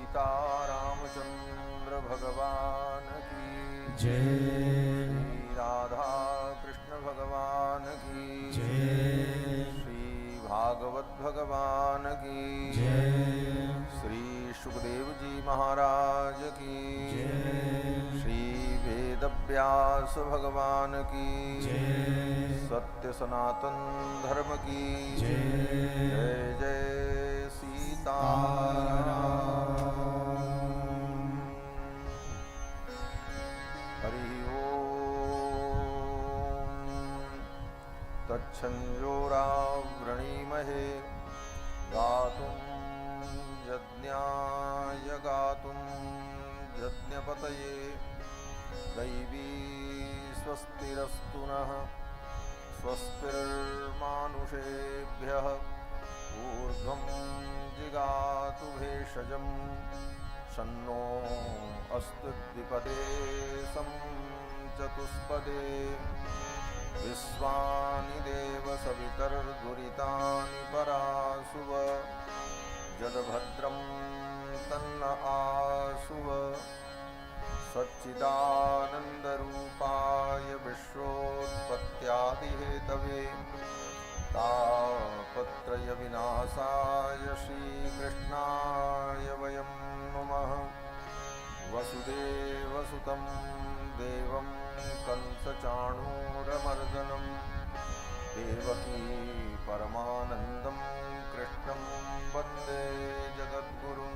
सीतारामचंद्र भगवान की जय। श्री राधा कृष्ण भगवान की जय। श्री भागवत भगवान की जय। श्री सुखदेव जी महाराज की जय। श्री वेदव्यास भगवान की जय। सत्य सनातन धर्म की जय। जय जय सीताराम। हरि ओम तच्छंजोरावृणीमहे गातुं यज्ञाय गातुं यज्ञपतये दैवी स्वस्तिरस्तु नः स्वस्तिर्मानुषेभ्यः ऊर्ध्वं जिगातु भेषजं शन्नो अस्तु द्विपदे सं चतुष्पदे विश्वानि देव सवितर्दुरितानि परासुव जलभद्रं तन्न आसुव सच्चिदानन्दरूपाय विश्वोत्पत्त्यादिहेतवे तापत्रयविनाशाय श्रीकृष्णाय वयं नुमः। वसुदेवसुतं देवं कंसचाणूरमर्दनं देवकी परमानन्दं कृष्णं वन्दे जगद्गुरुं।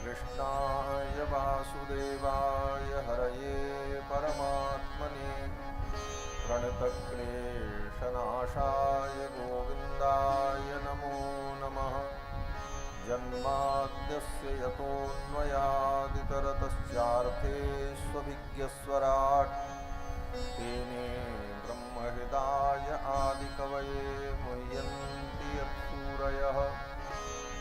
कृष्णाय वासुदेवाय हरये परमात्मने प्रणतक्लेशनाशाय गोविन्दाय नमो नमः। जन्माद्यस्य यतोऽन्वयादितरतश्चार्थेष्वभिज्ञस्वराट् तेने ब्रह्महृदाय आदिकवये मुह्यन्ति यत्सूरयः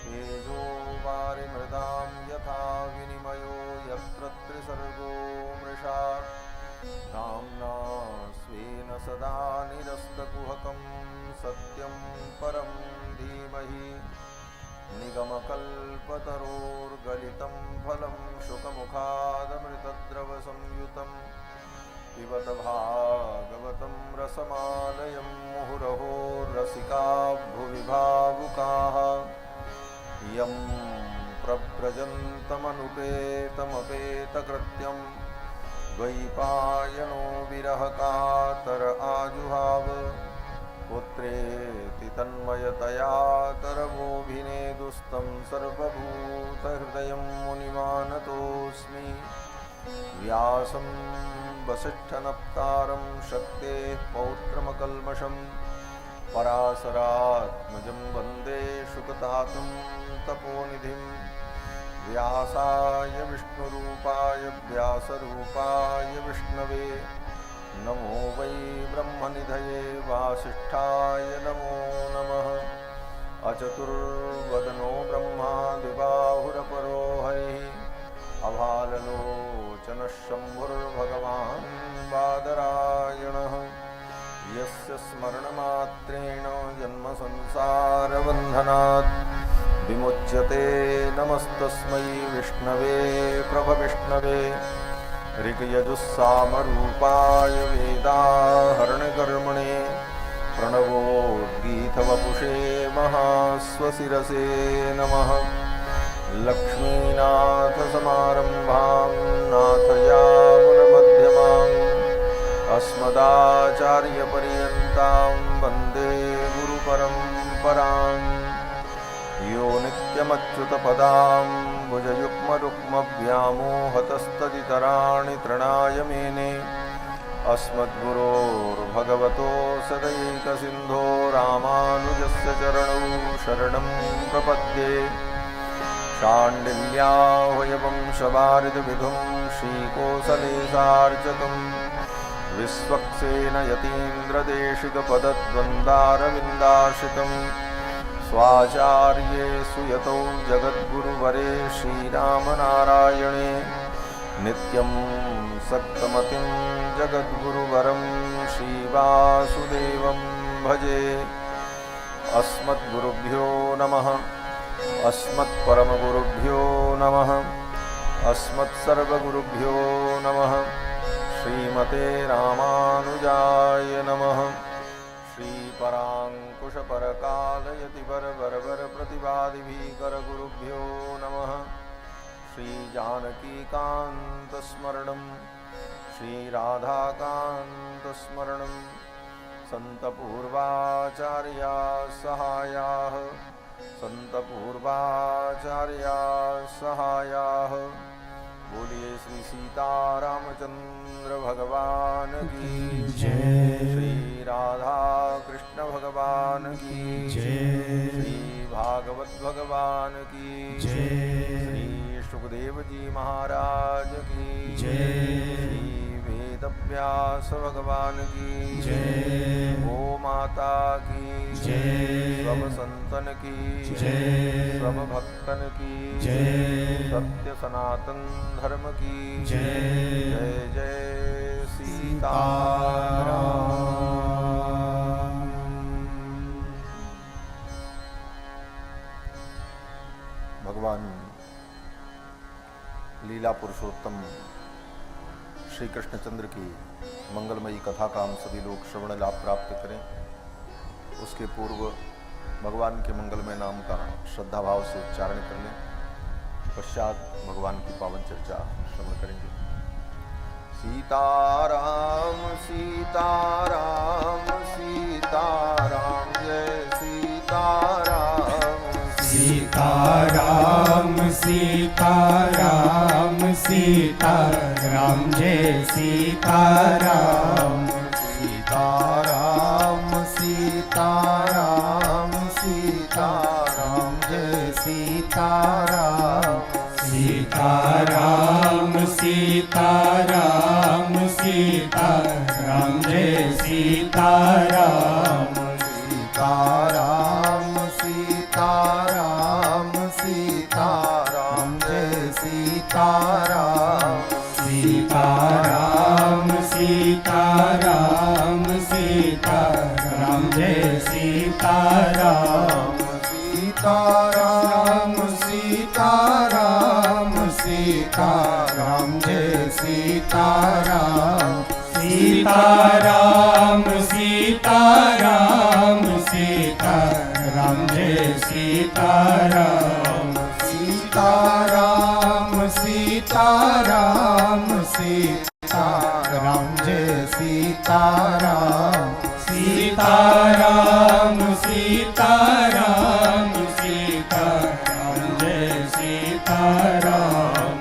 तेजो वारिमृदां यथा विनिमयो यत्र त्रिसर्गो मृषा नाम्ना स्वेन सदा निरस्तकुहकं सत्यं परं धीमहि। निगमकल्पतरोर्गलितं फलं शुकमुखादमृतद्रवसंयुतं पिबत भागवतं रसमालयं मुहुरहो रसिका भुवि भावुकाः यं प्रव्रजन्तमनुपेतमपेतकृत्यं द्वैपायनो विरहकातर आजुहाव पुत्रेति तन्मयतया तरवोऽभिनेदुस्तं सर्वभूतहृदयं मुनिमानतोऽस्मि। व्यासं वसिष्ठनप्तारं शक्तेः पौत्रमकल्मषं पराशरात्मजं वन्दे शुकतातं तपोनिधिं। व्यासाय विष्णुरूपाय व्यासरूपाय विष्णवे नमो वै ब्रह्मनिधये वासिष्ठाय नमो नमः। अचतुर्वदनो ब्रह्मा द्विबाहुरपरो हरिः अभाललोचनः शम्भुर्भगवान् बादरायणः यस्य स्मरणमात्रेण जन्मसंसारबन्धनात् विमुच्यते। नमस्तस्मै विष्णवे प्रभविष्णवे ऋग्यजुस्सामरूपाय वेदाहरणकर्मणे प्रणवोद्गीतवपुषे महास्वशिरसे नमः। लक्ष्मीनाथसमारम्भां नाथयामुनमध्यमाम् अस्मदाचार्यपर्यन्तां वन्दे गुरुपरम्पराम्। यो नित्यमच्युतपदां भुजयुग्मरुक्मव्यामोहतस्तदितराणि तृणाय मेने अस्मद्गुरोर्भगवतोऽस्य दयैकसिन्धो रामानुजस्य चरणौ शरणं प्रपद्ये। शाण्डिल्याह्वयवंशवारिधिविधुं श्रीकोसलेशार्चकं विश्वक्सेन स्वाचार्ये सुयतौ जगद्गुरुवरे श्रीरामनारायणे नित्यं सक्तमतिं जगद्गुरुवरं श्रीवासुदेवं भजे। अस्मद्गुरुभ्यो नमः। अस्मत्परमगुरुभ्यो नमः। अस्मत्सर्वगुरुभ्यो नमः। श्रीमते रामानुजाय नमः। श्रीपराङ्कुशपरकालयतिवरवरप्रतिवादिभिकरगुरुभ्यो नमः। श्रीजानकीकान्तस्मरणं श्रीराधाकान्तस्मरणं सन्तपूर्वाचार्याः सहायाः सहायाः। बोलिए श्री सीतारामचंद्र भगवान की जय। श्री राधा कृष्ण भगवान की जय। श्री भागवत भगवान की जय। श्री सुखदेव जी महाराज की जय। श्री वेदव्यास भगवान की जय। गो माता की जय। सब संतन की जय। सब भक्तन की जय। सत्य सनातन धर्म की जय। जय जय सीताराम। भगवान लीला पुरुषोत्तम श्री कृष्णचंद्र की मंगलमयी कथा का हम सभी लोग श्रवण लाभ प्राप्त करें। उसके पूर्व भगवान के मंगलमय नाम का श्रद्धा भाव से उच्चारण कर लें। पश्चात भगवान की पावन चर्चा श्रवण करेंगे। सीताराम सीताराम सीताराम जय सीताराम। सीताराम सीताराम सीताराम जय सीताराम। सीताराम सीताराम सीताराम जय सीताराम। सीताराम सीताराम सीताराम जय सीताराम। सीताराम सीताराम सीताराम जय सीताराम। सीताराम सीताराम सीताराम जय सीताराम। सीताराम सीताराम सीताराम जय सीताराम। सीताराम सीताराम सीताराम जय सीताराम। सीताराम सीताराम सीताराम जय सीताराम। सीताराम सीताराम सीताराम जय सीताराम।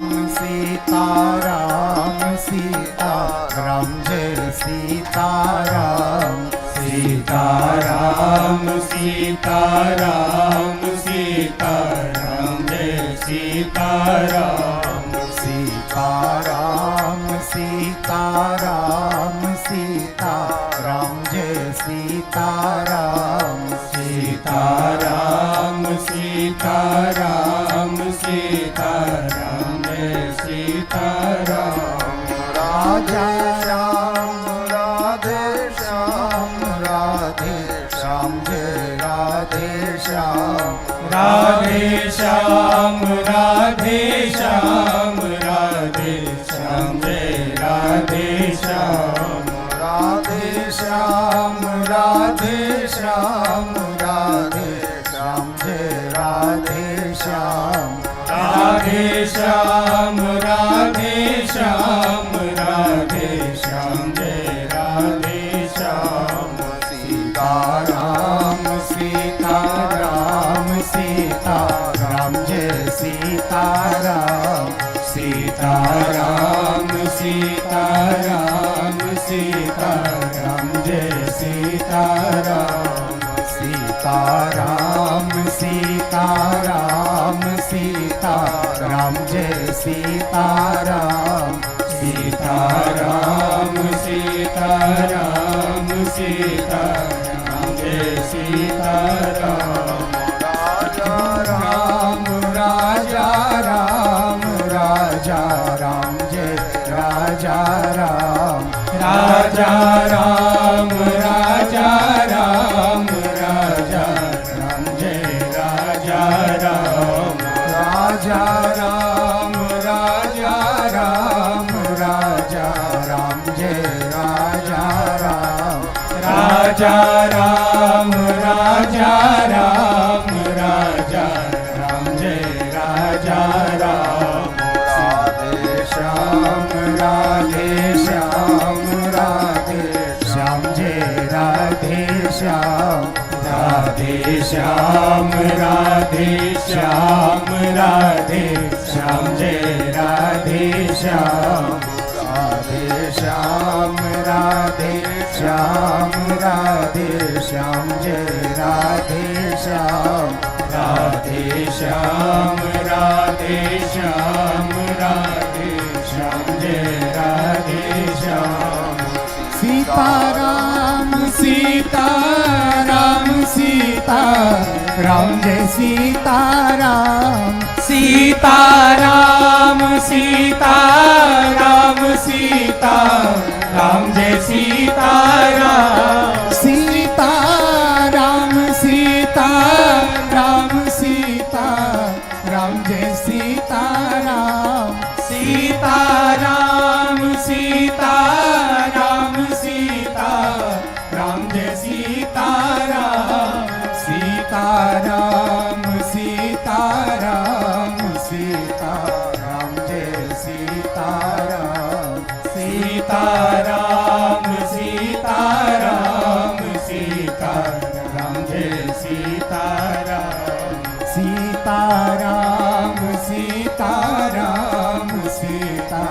सीताराम सीताराम सीताराम जय सीताराम। सीताराम सीताराम सीताराम जय सीताराम। सीताराम सीताराम सीताराम जय सीताराम। सीताराम सीताराम सीताराम जय सीताराम। राजा राम राधे श्याम राधे श्याम जय राधे श्याम। राधे श्याम राधे श्याम राधे श्याम जय राधे श्याम। राधे श्याम राधे श्याम राधे श्याम जय राधे श्याम। राधे श्याम राधे श्याम राधे श्याम जय राधे श्याम। सीताराम सीताराम सीताराम जय सीताराम। सीताराम सीताराम सीताराम जय सीताराम। सीताराम सीताराम सीताराम जय सीताराम। सीताराम सीताराम सीताराम जय सीताराम। राजा राम राजा राम राजा राम जय राजा राम। राजा राम राजा राम राजा राम जय राजा राम राजा राम राजा राम जय राजा राम राधे श्याम राधे श्याम राधे श्याम जय राधे श्याम राधे श्याम राधे श्याम राधे श्याम जय राधे श्याम राधे श्याम राधे श्याम राधे श्याम जय राधे श्याम राधे श्याम राधे श्याम राधे श्याम जय राधे श्याम सीताराम सीताराम सीता राम जय सीताराम सीताराम सीताराम सीता राम जय सीताराम सीताराम सीताराम सीता राम जय सीताराम सीताराम सीताराम सीता राम जय सीताराम सीताराम सीताराम सीता राम जय सीताराम सीताराम सीताराम सीता राम जय सीताराम सीताराम सीताराम सीता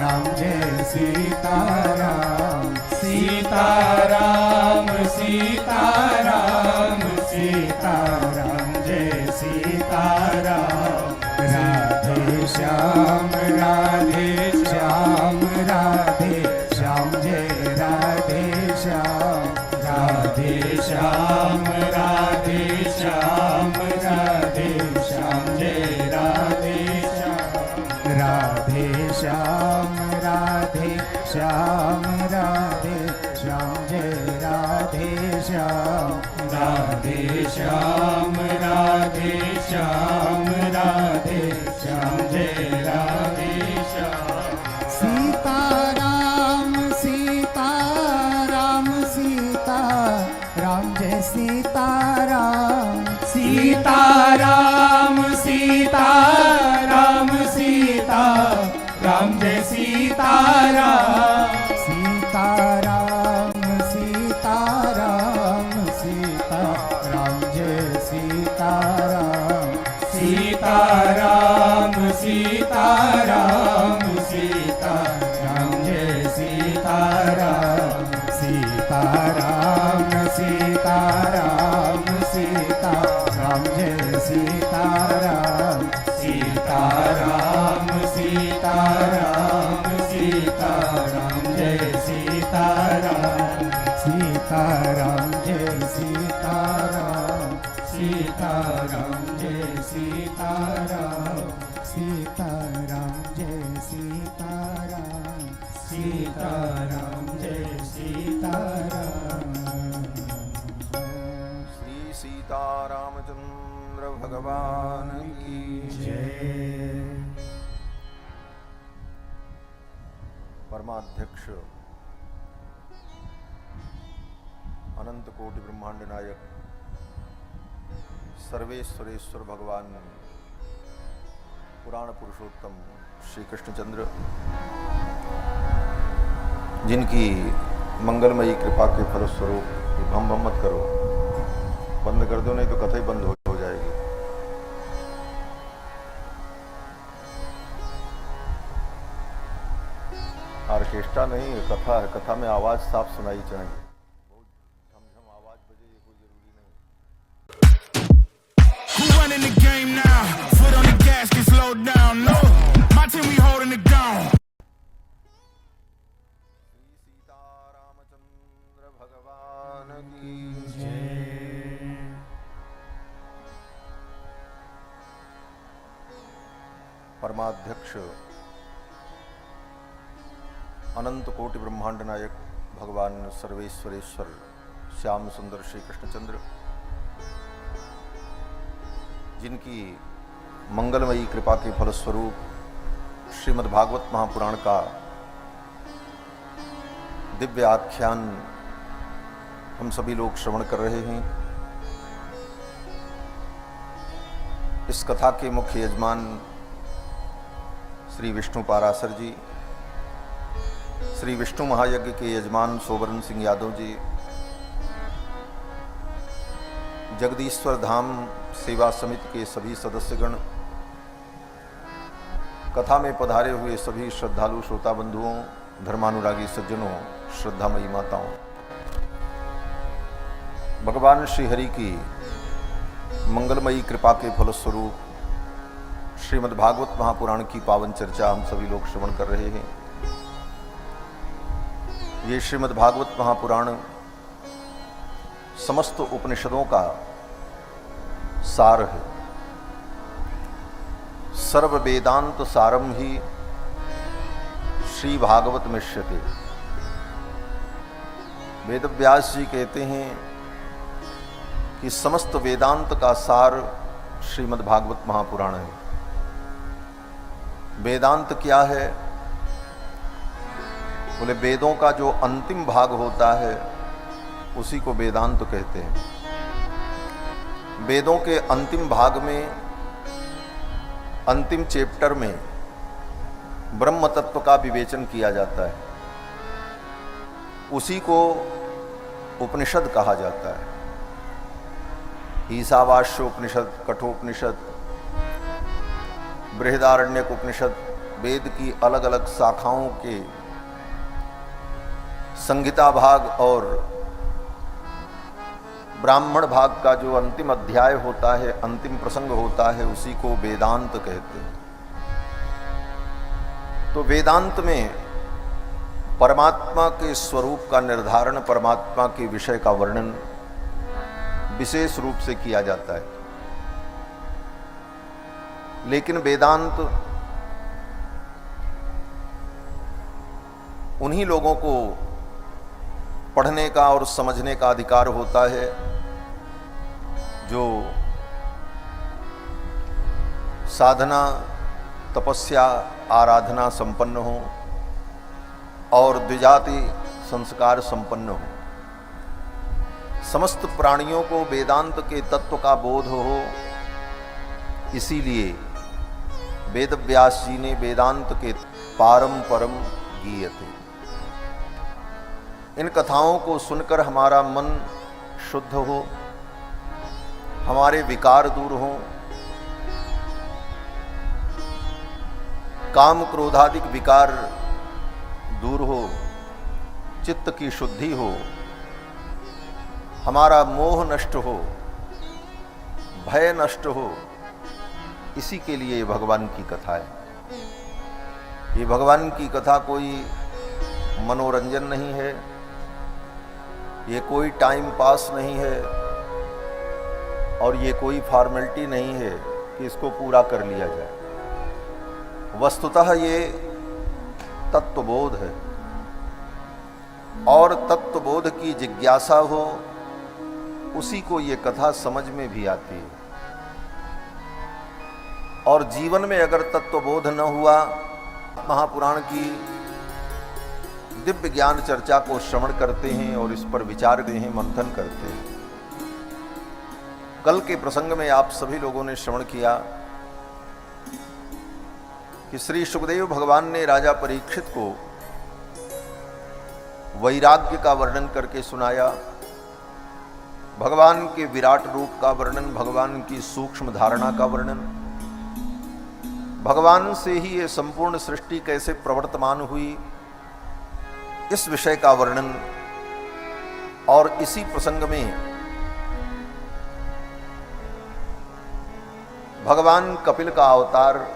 राम जय सीताराम सीताराम सीताराम सीता राम जय सीताराम राधे श्याम राधे श्याम राधे श्याम जय राधे श्याम राधे श्याम राधे श्याम राधे श्याम जय राधे श्याम राधे श्याम राधे श्याम राधे श्याम जय राधे श्याम राधे श्याम राधे श्याम राधे श्याम जय राधे श्याम सीताराम सीताराम सीता राम जय सीताराम सीताराम सीताराम सीता राम जय सीताराम सीताराम सीताराम सीता राम जय सीताराम सीताराम सीताराम सीता राम जय सीताराम सीताराम सीताराम सीता राम जय सीताराम सीताराम सीताराम सीता राम जय सीताराम सीताराम जय सीताराम सीताराम जय सीताराम सीताराम जय सीताराम सीताराम जय सीताराम श्री सीतारामचंद्र भगवान की जय परमाध्यक्ष अनंत कोटि ब्रह्मांड नायक सर्वेश्वरेश्वर भगवान पुराण पुरुषोत्तम श्री कृष्णचंद्र जिनकी मंगलमयी कृपा के फलस्वरूप भम भम मत करो, बंद कर दो नहीं तो कथा ही बंद हो जाएगी। ऑर्केस्ट्रा नहीं है, कथा है। कथा में आवाज साफ सुनाई चाहिए, बहुत झमझम आवाज बजे ये कोई जरूरी नहीं। Who running the game now? Foot on the gas, get slowed down. No, my team we holding it down. Shri Sitaramchandra भगवान की परमाध्यक्ष अनंत कोटि ब्रह्मांड नायक भगवान सर्वेश्वरेश्वर श्याम सुंदर श्री कृष्णचंद्र जिनकी मंगलमयी कृपा के फलस्वरूप श्रीमद्भागवत महापुराण का दिव्य आख्यान हम सभी लोग श्रवण कर रहे हैं। इस कथा के मुख्य यजमान श्री विष्णु पाराशर जी, श्री विष्णु महायज्ञ के यजमान सोबरन सिंह यादव जी, जगदीश्वर धाम सेवा समिति के सभी सदस्यगण, कथा में पधारे हुए सभी श्रद्धालु श्रोता बंधुओं, धर्मानुरागी सज्जनों, श्रद्धामयी माताओं, भगवान श्री हरि की मंगलमयी कृपा के फलस्वरूप श्रीमद् भागवत महापुराण की पावन चर्चा हम सभी लोग श्रवण कर रहे हैं। ये श्रीमद् भागवत महापुराण समस्त उपनिषदों का सार है। सर्व वेदांत सारम ही श्री भागवत मिश्यते। वेदव्यास जी कहते हैं कि समस्त वेदांत का सार श्रीमद् भागवत महापुराण है। वेदांत क्या है? बोले वेदों का जो अंतिम भाग होता है उसी को वेदांत कहते हैं। वेदों के अंतिम भाग में, अंतिम चैप्टर में ब्रह्म तत्व का विवेचन किया जाता है, उसी को उपनिषद कहा जाता है। ईशावास्योपनिषद, कठोपनिषद, बृहदारण्यक उपनिषद, वेद की अलग अलग शाखाओं के संहिता भाग और ब्राह्मण भाग का जो अंतिम अध्याय होता है, अंतिम प्रसंग होता है, उसी को वेदांत कहते हैं। तो वेदांत में परमात्मा के स्वरूप का निर्धारण, परमात्मा के विषय का वर्णन विशेष रूप से किया जाता है। लेकिन वेदांत उन्हीं लोगों को पढ़ने का और समझने का अधिकार होता है जो साधना, तपस्या, आराधना संपन्न हो और द्विजाति संस्कार संपन्न हो। समस्त प्राणियों को वेदांत के तत्व का बोध हो, इसीलिए वेदव्यास जी ने वेदांत के पारम परम गीयते। इन कथाओं को सुनकर हमारा मन शुद्ध हो, हमारे विकार दूर हो, काम क्रोधादिक विकार दूर हो, चित्त की शुद्धि हो, हमारा मोह नष्ट हो, भय नष्ट हो। इसी के लिए भगवान की कथा है। ये भगवान की कथा कोई मनोरंजन नहीं है, ये कोई टाइम पास नहीं है और ये कोई फॉर्मेलिटी नहीं है कि इसको पूरा कर लिया जाए। वस्तुतः ये तत्वबोध है और तत्वबोध की जिज्ञासा हो, उसी को ये कथा समझ में भी आती है। और जीवन में अगर तत्वबोध न हुआ, महापुराण की दिव्य ज्ञान चर्चा को श्रवण करते हैं और इस पर विचार करते हैं, मंथन करते हैं। कल के प्रसंग में आप सभी लोगों ने श्रवण किया कि श्री सुखदेव भगवान ने राजा परीक्षित को वैराग्य का वर्णन करके सुनाया, भगवान के विराट रूप का वर्णन, भगवान की सूक्ष्म धारणा का वर्णन, भगवान से ही ये संपूर्ण सृष्टि कैसे प्रवर्तमान हुई, इस विषय का वर्णन। और इसी प्रसंग में भगवान कपिल का अवतार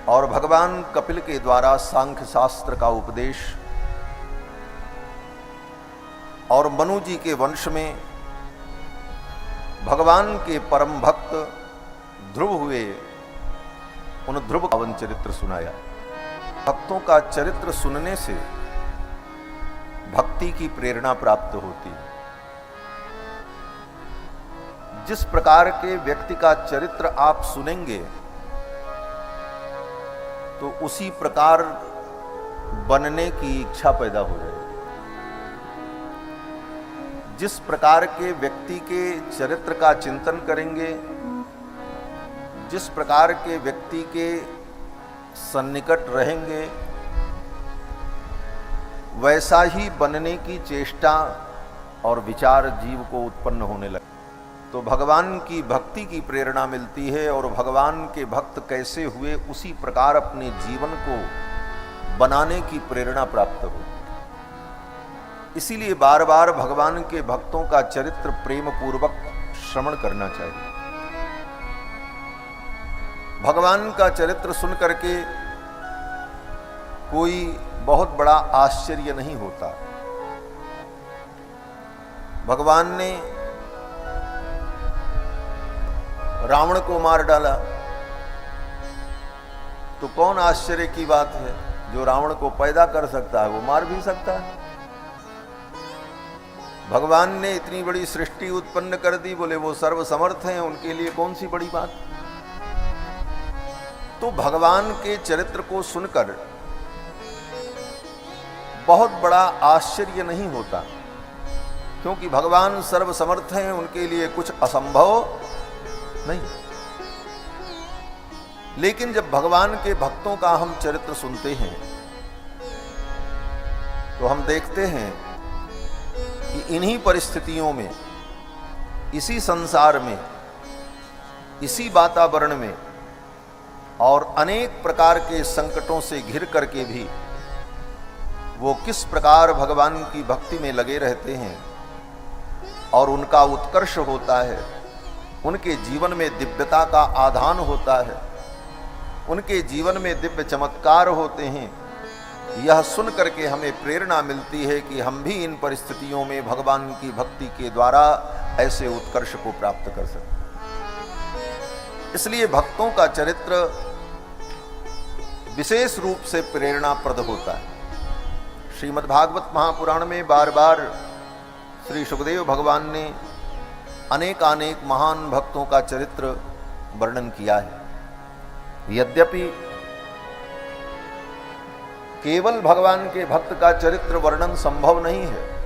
और भगवान कपिल के द्वारा सांख्य शास्त्र का उपदेश और मनु जी के वंश में भगवान के परम भक्त ध्रुव हुए, उन ध्रुव का पावन चरित्र सुनाया। भक्तों का चरित्र सुनने से भक्ति की प्रेरणा प्राप्त होती है। जिस प्रकार के व्यक्ति का चरित्र आप सुनेंगे तो उसी प्रकार बनने की इच्छा पैदा हो जाएगी। जिस प्रकार के व्यक्ति के चरित्र का चिंतन करेंगे, जिस प्रकार के व्यक्ति के सन्निकट रहेंगे, वैसा ही बनने की चेष्टा और विचार जीव को उत्पन्न होने लगे। तो भगवान की भक्ति की प्रेरणा मिलती है और भगवान के भक्त कैसे हुए उसी प्रकार अपने जीवन को बनाने की प्रेरणा प्राप्त हो। इसीलिए बार बार भगवान के भक्तों का चरित्र प्रेम पूर्वक श्रवण करना चाहिए। भगवान का चरित्र सुन करके कोई बहुत बड़ा आश्चर्य नहीं होता। भगवान ने रावण को मार डाला तो कौन आश्चर्य की बात है? जो रावण को पैदा कर सकता है वो मार भी सकता है। भगवान ने इतनी बड़ी सृष्टि उत्पन्न कर दी, बोले वो सर्वसमर्थ हैं, उनके लिए कौन सी बड़ी बात। तो भगवान के चरित्र को सुनकर बहुत बड़ा आश्चर्य नहीं होता, क्योंकि भगवान सर्वसमर्थ हैं, उनके लिए कुछ असंभव नहीं। लेकिन जब भगवान के भक्तों का हम चरित्र सुनते हैं तो हम देखते हैं कि इन्हीं परिस्थितियों में, इसी संसार में, इसी वातावरण में और अनेक प्रकार के संकटों से घिर करके भी वो किस प्रकार भगवान की भक्ति में लगे रहते हैं और उनका उत्कर्ष होता है, उनके जीवन में दिव्यता का आधान होता है, उनके जीवन में दिव्य चमत्कार होते हैं। यह सुन करके हमें प्रेरणा मिलती है कि हम भी इन परिस्थितियों में भगवान की भक्ति के द्वारा ऐसे उत्कर्ष को प्राप्त कर सकते। इसलिए भक्तों का चरित्र विशेष रूप से प्रेरणाप्रद होता है। श्रीमद् भागवत महापुराण में बार बार श्री सुखदेव भगवान ने अनेक महान भक्तों का चरित्र वर्णन किया है। यद्यपि केवल भगवान के भक्त का चरित्र वर्णन संभव नहीं है,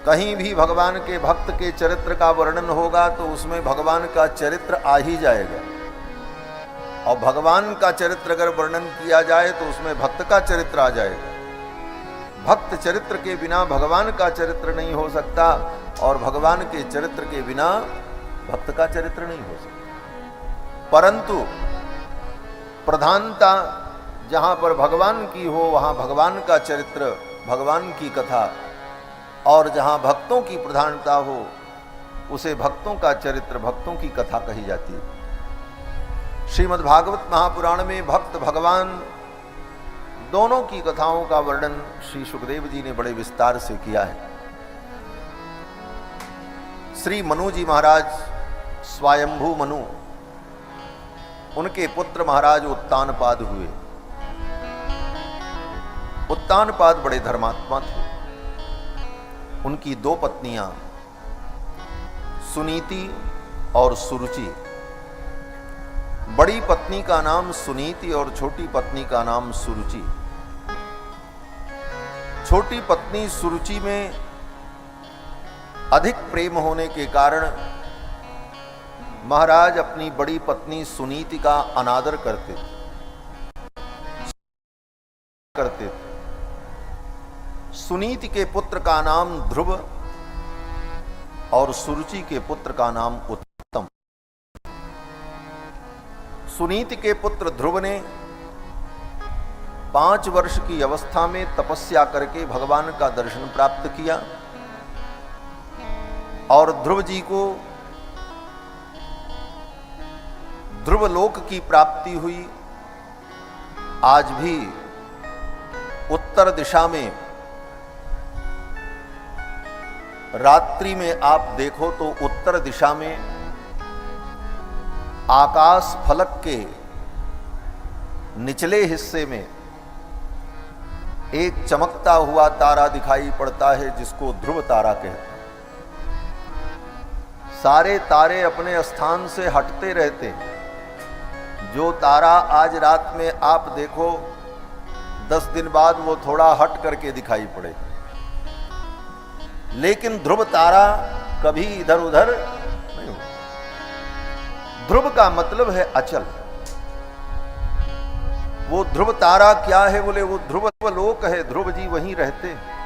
कहीं भी भगवान के भक्त के चरित्र का वर्णन होगा तो उसमें भगवान का चरित्र आ ही जाएगा, और भगवान का चरित्र अगर वर्णन किया जाए तो उसमें भक्त का चरित्र आ जाएगा। भक्त चरित्र के बिना भगवान का चरित्र नहीं हो सकता, और भगवान के चरित्र के बिना भक्त का चरित्र नहीं हो सकता। परंतु प्रधानता जहां पर भगवान की हो वहां भगवान का चरित्र, भगवान की कथा, और जहां भक्तों की प्रधानता हो उसे भक्तों का चरित्र, भक्तों की कथा कही जाती है। श्रीमद् भागवत महापुराण में भक्त भगवान दोनों की कथाओं का वर्णन श्री सुखदेव जी ने बड़े विस्तार से किया है। श्री मनु जी महाराज, स्वयंभू मनु, उनके पुत्र महाराज उत्तानपाद हुए। उत्तानपाद बड़े धर्मात्मा थे। उनकी दो पत्नियां सुनीति और सुरुचि। बड़ी पत्नी का नाम सुनीति और छोटी पत्नी का नाम सुरुचि। छोटी पत्नी सुरुचि में अधिक प्रेम होने के कारण महाराज अपनी बड़ी पत्नी सुनीति का अनादर करते थे। सुनीति के पुत्र का नाम ध्रुव और सुरुचि के पुत्र का नाम उत्तम। सुनीति के पुत्र ध्रुव ने 5 वर्ष की अवस्था में तपस्या करके भगवान का दर्शन प्राप्त किया, और ध्रुव जी को ध्रुवलोक की प्राप्ति हुई। आज भी उत्तर दिशा में रात्रि में आप देखो तो उत्तर दिशा में आकाश फलक के निचले हिस्से में एक चमकता हुआ तारा दिखाई पड़ता है, जिसको ध्रुव तारा कहते हैं। सारे तारे अपने स्थान से हटते रहते हैं। जो तारा आज रात में आप देखो, 10 दिन बाद वो थोड़ा हट करके दिखाई पड़े। लेकिन ध्रुव तारा कभी इधर उधर नहीं हो। ध्रुव का मतलब है अचल। वो ध्रुव तारा क्या है? बोले वो ध्रुव लोक है, ध्रुव जी वहीं रहते हैं।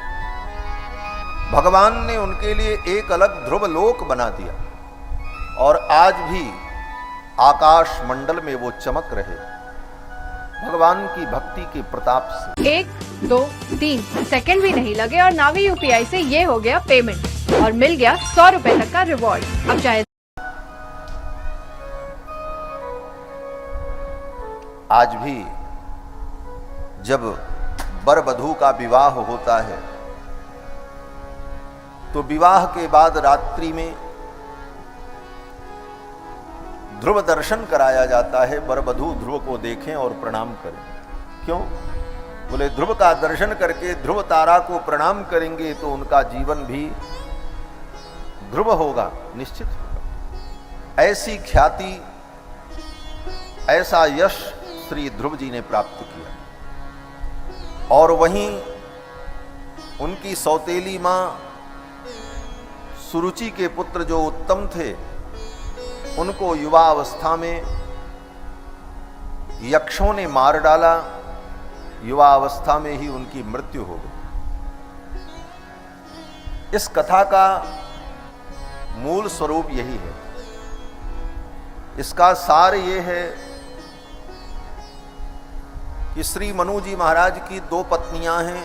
भगवान ने उनके लिए एक अलग ध्रुव लोक बना दिया और आज भी आकाश मंडल में वो चमक रहे भगवान की भक्ति के प्रताप से। 1, 2, 3 सेकंड भी नहीं लगे और नावी यूपीआई से ये हो गया पेमेंट और मिल गया 100 रुपए तक का रिवॉर्ड। अब चाहे आज भी जब वर वधू का विवाह होता है तो विवाह के बाद रात्रि में ध्रुव दर्शन कराया जाता है। वर वधू ध्रुव को देखें और प्रणाम करें। क्यों? बोले ध्रुव का दर्शन करके ध्रुव तारा को प्रणाम करेंगे तो उनका जीवन भी ध्रुव होगा, निश्चित होगा। ऐसी ख्याति, ऐसा यश श्री ध्रुव जी ने प्राप्त किया। और वहीं उनकी सौतेली मां सुरुचि के पुत्र जो उत्तम थे, उनको युवा अवस्था में यक्षों ने मार डाला। युवा अवस्था में ही उनकी मृत्यु हो गई। इस कथा का मूल स्वरूप यही है। इसका सार ये है कि श्री मनु जी महाराज की 2 पत्नियां हैं।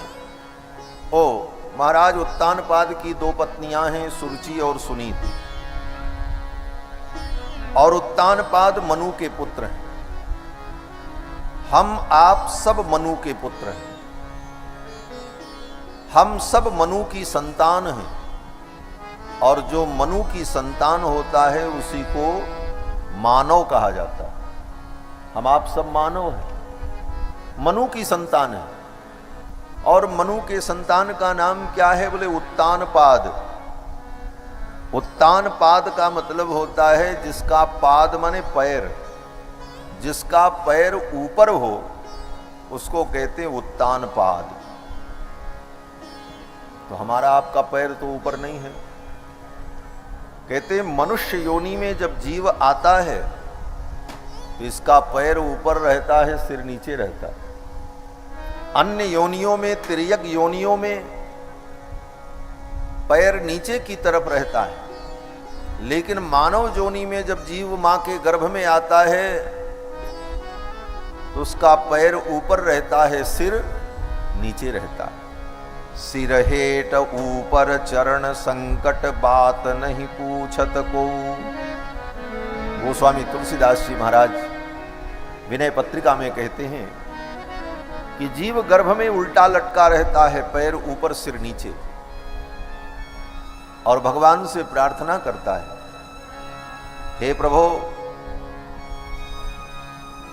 महाराज उत्तानपाद की 2 पत्नियां हैं, सुरुचि और सुनीति। और उत्तानपाद मनु के पुत्र हैं। हम आप सब मनु के पुत्र हैं। हम सब मनु की संतान हैं। और जो मनु की संतान होता है उसी को मानव कहा जाता है। हम आप सब मानव हैं, मनु की संतान है। और मनु के संतान का नाम क्या है? बोले उत्तानपाद। उत्तानपाद का मतलब होता है जिसका पाद माने पैर, जिसका पैर ऊपर हो उसको कहते हैं उत्तानपाद। तो हमारा आपका पैर तो ऊपर नहीं है। कहते हैं मनुष्य योनि में जब जीव आता है तो इसका पैर ऊपर रहता है, सिर नीचे रहता है। अन्य योनियों में, तिर्यक योनियों में पैर नीचे की तरफ रहता है। लेकिन मानव योनि में जब जीव मां के गर्भ में आता है तो उसका पैर ऊपर रहता है, सिर नीचे रहता है। सिर हेट ऊपर चरण संकट बात नहीं पूछत को। गोस्वामी तुलसीदास जी महाराज विनय पत्रिका में कहते हैं कि जीव गर्भ में उल्टा लटका रहता है, पैर ऊपर सिर नीचे, और भगवान से प्रार्थना करता है, हे प्रभु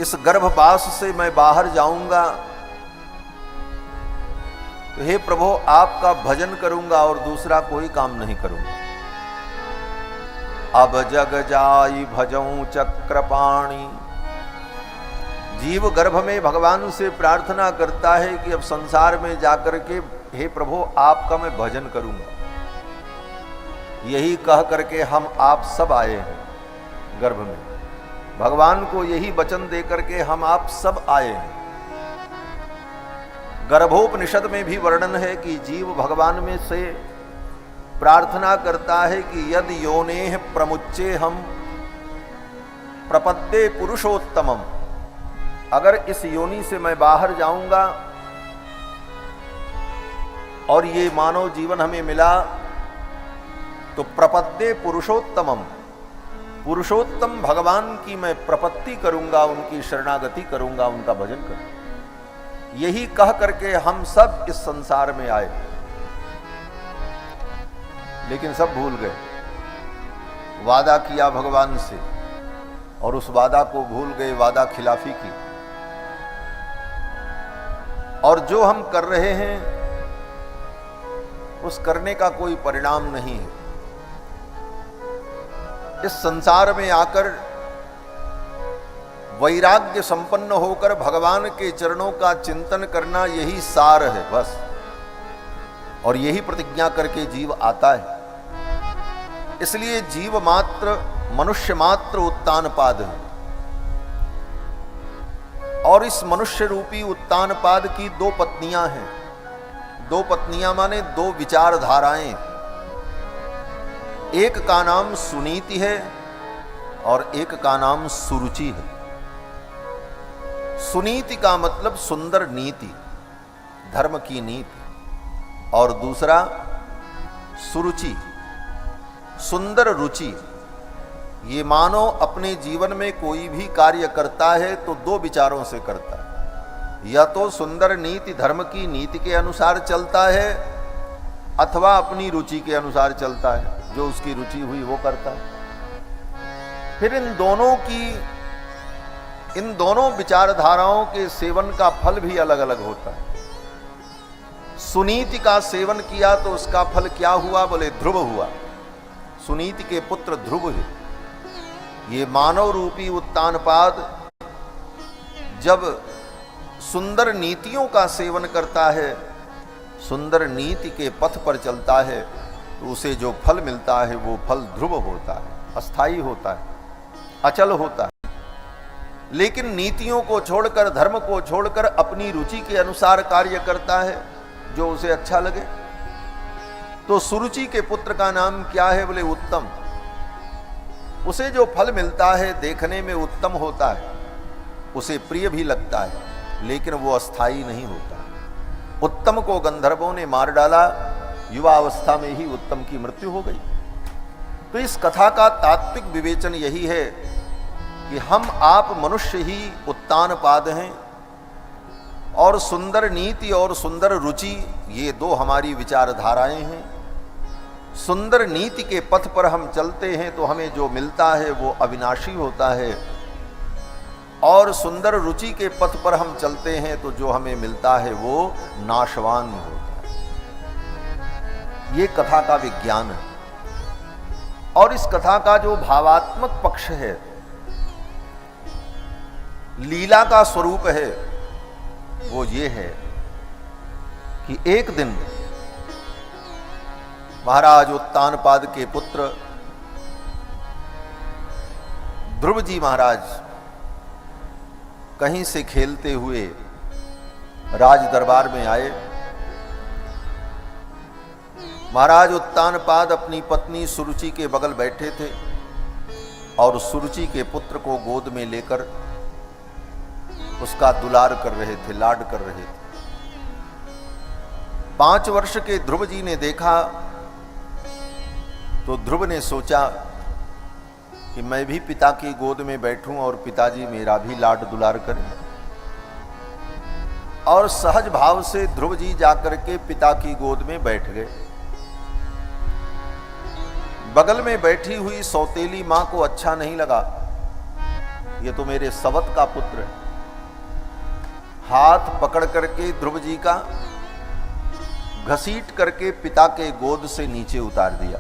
इस गर्भवास से मैं बाहर जाऊंगा तो हे प्रभु आपका भजन करूंगा और दूसरा कोई काम नहीं करूंगा। अब जग जाई भजऊं चक्रपाणी। जीव गर्भ में भगवान से प्रार्थना करता है कि अब संसार में जाकर के हे प्रभु आपका मैं भजन करूंगा। यही कह करके हम आप सब आए हैं गर्भ में। भगवान को यही वचन दे करके हम आप सब आए हैं। गर्भोपनिषद में भी वर्णन है कि जीव भगवान में से प्रार्थना करता है कि यद योनेह प्रमुच्चे हम प्रपद्ये पुरुषोत्तमम। अगर इस योनि से मैं बाहर जाऊंगा और ये मानव जीवन हमें मिला तो प्रपद्ये पुरुषोत्तमम, पुरुषोत्तम भगवान की मैं प्रपत्ति करूंगा, उनकी शरणागति करूंगा, उनका भजन करूंगा। यही कह करके हम सब इस संसार में आए, लेकिन सब भूल गए। वादा किया भगवान से और उस वादा को भूल गए, वादा खिलाफी की। और जो हम कर रहे हैं उस करने का कोई परिणाम नहीं है। इस संसार में आकर वैराग्य संपन्न होकर भगवान के चरणों का चिंतन करना, यही सार है बस। और यही प्रतिज्ञा करके जीव आता है। इसलिए जीव मात्र, मनुष्य मात्र उत्तानपाद है। और इस मनुष्य रूपी उत्तानपाद की दो पत्नियां हैं। दो पत्नियां माने दो विचारधाराएं। एक का नाम सुनीति है और एक का नाम सुरुचि है। सुनीति का मतलब सुंदर नीति, धर्म की नीति, और दूसरा सुरुचि, सुंदर रुचि। ये मानो अपने जीवन में कोई भी कार्य करता है तो दो विचारों से करता है, या तो सुंदर नीति धर्म की नीति के अनुसार चलता है अथवा अपनी रुचि के अनुसार चलता है, जो उसकी रुचि हुई वो करता है। फिर इन दोनों विचारधाराओं के सेवन का फल भी अलग अलग होता है। सुनीति का सेवन किया तो उसका फल क्या हुआ, बोले ध्रुव हुआ। सुनीति के पुत्र ध्रुव है। ये मानव रूपी उत्तानपाद जब सुंदर नीतियों का सेवन करता है, सुंदर नीति के पथ पर चलता है, तो उसे जो फल मिलता है वो फल ध्रुव होता है, अस्थाई होता है, अचल होता है। लेकिन नीतियों को छोड़कर, धर्म को छोड़कर अपनी रुचि के अनुसार कार्य करता है, जो उसे अच्छा लगे। तो सुरुचि के पुत्र का नाम क्या है, बोले उत्तम। उसे जो फल मिलता है देखने में उत्तम होता है, उसे प्रिय भी लगता है, लेकिन वो अस्थाई नहीं होता। उत्तम को गंधर्वों ने मार डाला, युवा अवस्था में ही उत्तम की मृत्यु हो गई। तो इस कथा का तात्विक विवेचन यही है कि हम आप मनुष्य ही उत्तानपाद हैं, और सुंदर नीति और सुंदर रुचि ये दो हमारी विचारधाराएं हैं। सुंदर नीति के पथ पर हम चलते हैं तो हमें जो मिलता है वो अविनाशी होता है, और सुंदर रुचि के पथ पर हम चलते हैं तो जो हमें मिलता है वो नाशवान होता है। ये कथा का विज्ञान है। और इस कथा का जो भावात्मक पक्ष है, लीला का स्वरूप है, वो ये है कि एक दिन महाराज उत्तानपाद के पुत्र ध्रुव जी महाराज कहीं से खेलते हुए राज दरबार में आए। महाराज उत्तानपाद अपनी पत्नी सुरुचि के बगल बैठे थे और सुरुचि के पुत्र को गोद में लेकर उसका दुलार कर रहे थे, लाड कर रहे थे। 5 वर्ष के ध्रुव जी ने देखा तो ध्रुव ने सोचा कि मैं भी पिता की गोद में बैठूं और पिताजी मेरा भी लाड दुलार करें। और सहज भाव से ध्रुव जी जाकर के पिता की गोद में बैठ गए। बगल में बैठी हुई सौतेली मां को अच्छा नहीं लगा, ये तो मेरे सवत का पुत्र है। हाथ पकड़ करके ध्रुव जी का घसीट करके पिता के गोद से नीचे उतार दिया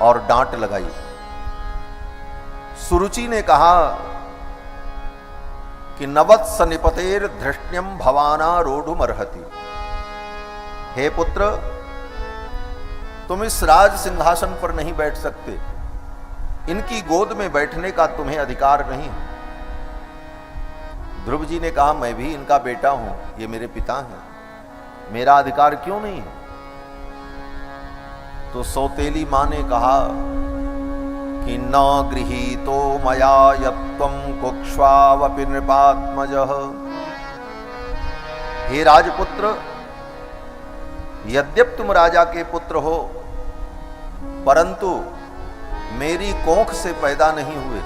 और डांट लगाई। सुरुचि ने कहा कि नवत्स निपतेर धृष्ण्यम भवाना रोढ़ुमर्हति। हे पुत्र, तुम इस राज सिंहासन पर नहीं बैठ सकते, इनकी गोद में बैठने का तुम्हें अधिकार नहीं है। ध्रुव जी ने कहा मैं भी इनका बेटा हूं, ये मेरे पिता हैं, मेरा अधिकार क्यों नहीं है? तो सौतेली मां ने कहा कि न गृहीतो मया यत्वं कुक्ष्वावपि नृपात्मजः। हे राजपुत्र, यद्यप तुम राजा के पुत्र हो, परंतु मेरी कोख से पैदा नहीं हुए,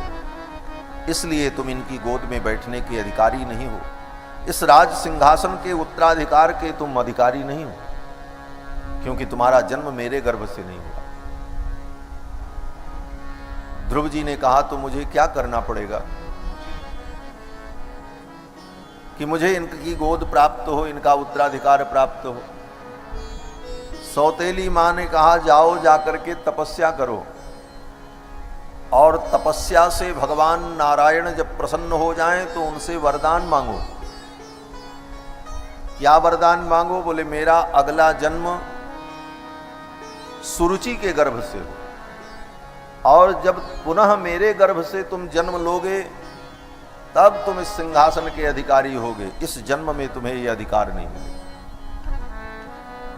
इसलिए तुम इनकी गोद में बैठने के अधिकारी नहीं हो। इस राज सिंहासन के उत्तराधिकार के तुम अधिकारी नहीं हो, क्योंकि तुम्हारा जन्म मेरे गर्भ से नहीं हुआ। ध्रुव जी ने कहा तो मुझे क्या करना पड़ेगा कि मुझे इनकी गोद प्राप्त हो, इनका उत्तराधिकार प्राप्त हो? सौतेली मां ने कहा जाओ जाकर के तपस्या करो, और तपस्या से भगवान नारायण जब प्रसन्न हो जाएं तो उनसे वरदान मांगो। क्या वरदान मांगो? बोले मेरा अगला जन्म सुरुचि के गर्भ से हो, और जब पुनः मेरे गर्भ से तुम जन्म लोगे तब तुम इस सिंहासन के अधिकारी होगे, इस जन्म में तुम्हें यह अधिकार नहीं मिलेगा।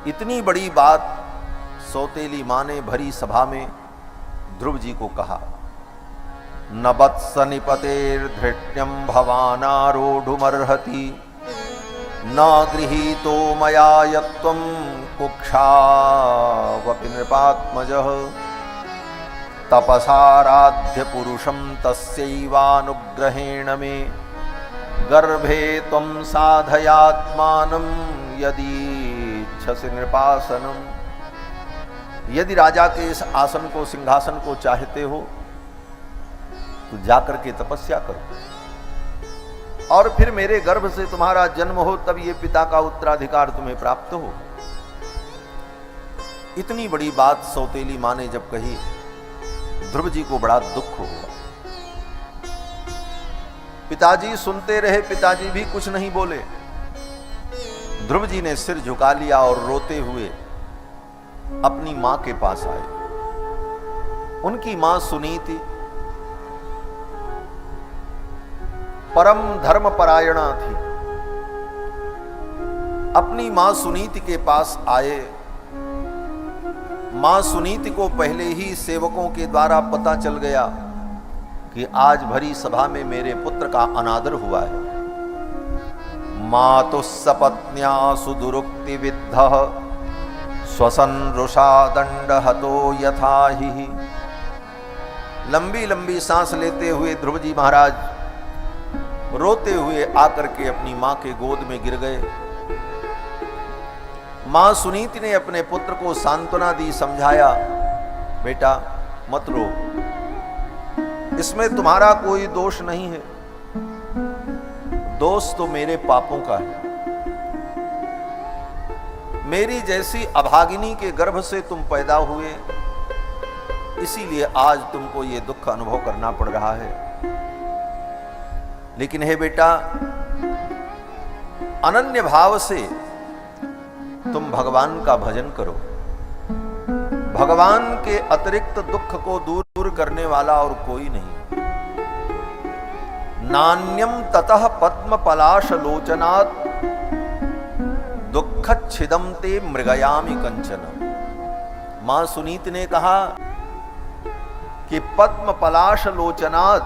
इतनी बड़ी बात सौतेली मां ने भरी सभा में ध्रुव जी को कहा। न वत्स निपतेर्धृत्यं भवानारोढुमर्हति, न गृहीतो मया यत्त्वं कुक्षावपि नृपात्मजः, तपसाराध्य पुरुषं तस्यैवानुग्रहेण मे, गर्भे त्वं साधयात्मानं यदीच्छसि नृपासनम्। यदि राजा के इस आसन को, सिंहासन को चाहते हो तो जाकर के तपस्या करो, और फिर मेरे गर्भ से तुम्हारा जन्म हो, तब ये पिता का उत्तराधिकार तुम्हें प्राप्त हो। इतनी बड़ी बात सौतेली मां ने जब कही, ध्रुव जी को बड़ा दुख हुआ। पिताजी सुनते रहे, पिताजी भी कुछ नहीं बोले। ध्रुव जी ने सिर झुका लिया और रोते हुए अपनी मां के पास आए। उनकी मां सुनीति परम धर्मपरायणा थी। अपनी मां सुनीति के पास आए। मां सुनीति को पहले ही सेवकों के द्वारा पता चल गया कि आज भरी सभा में मेरे पुत्र का अनादर हुआ है। मातु सपत्न्या सुदुरुक्ति विद्धः स्वसन्रुषा दंड हतो यथा ही। लंबी लंबी सांस लेते हुए ध्रुव जी महाराज रोते हुए आकर के अपनी मां के गोद में गिर गए। मां सुनीति ने अपने पुत्र को सांत्वना दी, समझाया, बेटा मत रो, इसमें तुम्हारा कोई दोष नहीं है, दोष तो मेरे पापों का है। मेरी जैसी अभागिनी के गर्भ से तुम पैदा हुए, इसीलिए आज तुमको ये दुख अनुभव करना पड़ रहा है। लेकिन हे बेटा, अनन्य भाव से तुम भगवान का भजन करो। भगवान के अतिरिक्त दुख को दूर करने वाला और कोई नहीं। नान्यम ततः पद्म पलाश लोचनात् दुःखच्छिदं ते मृगयामि कंचन। मां सुनीति ने कहा कि पद्म पलाश लोचनाद,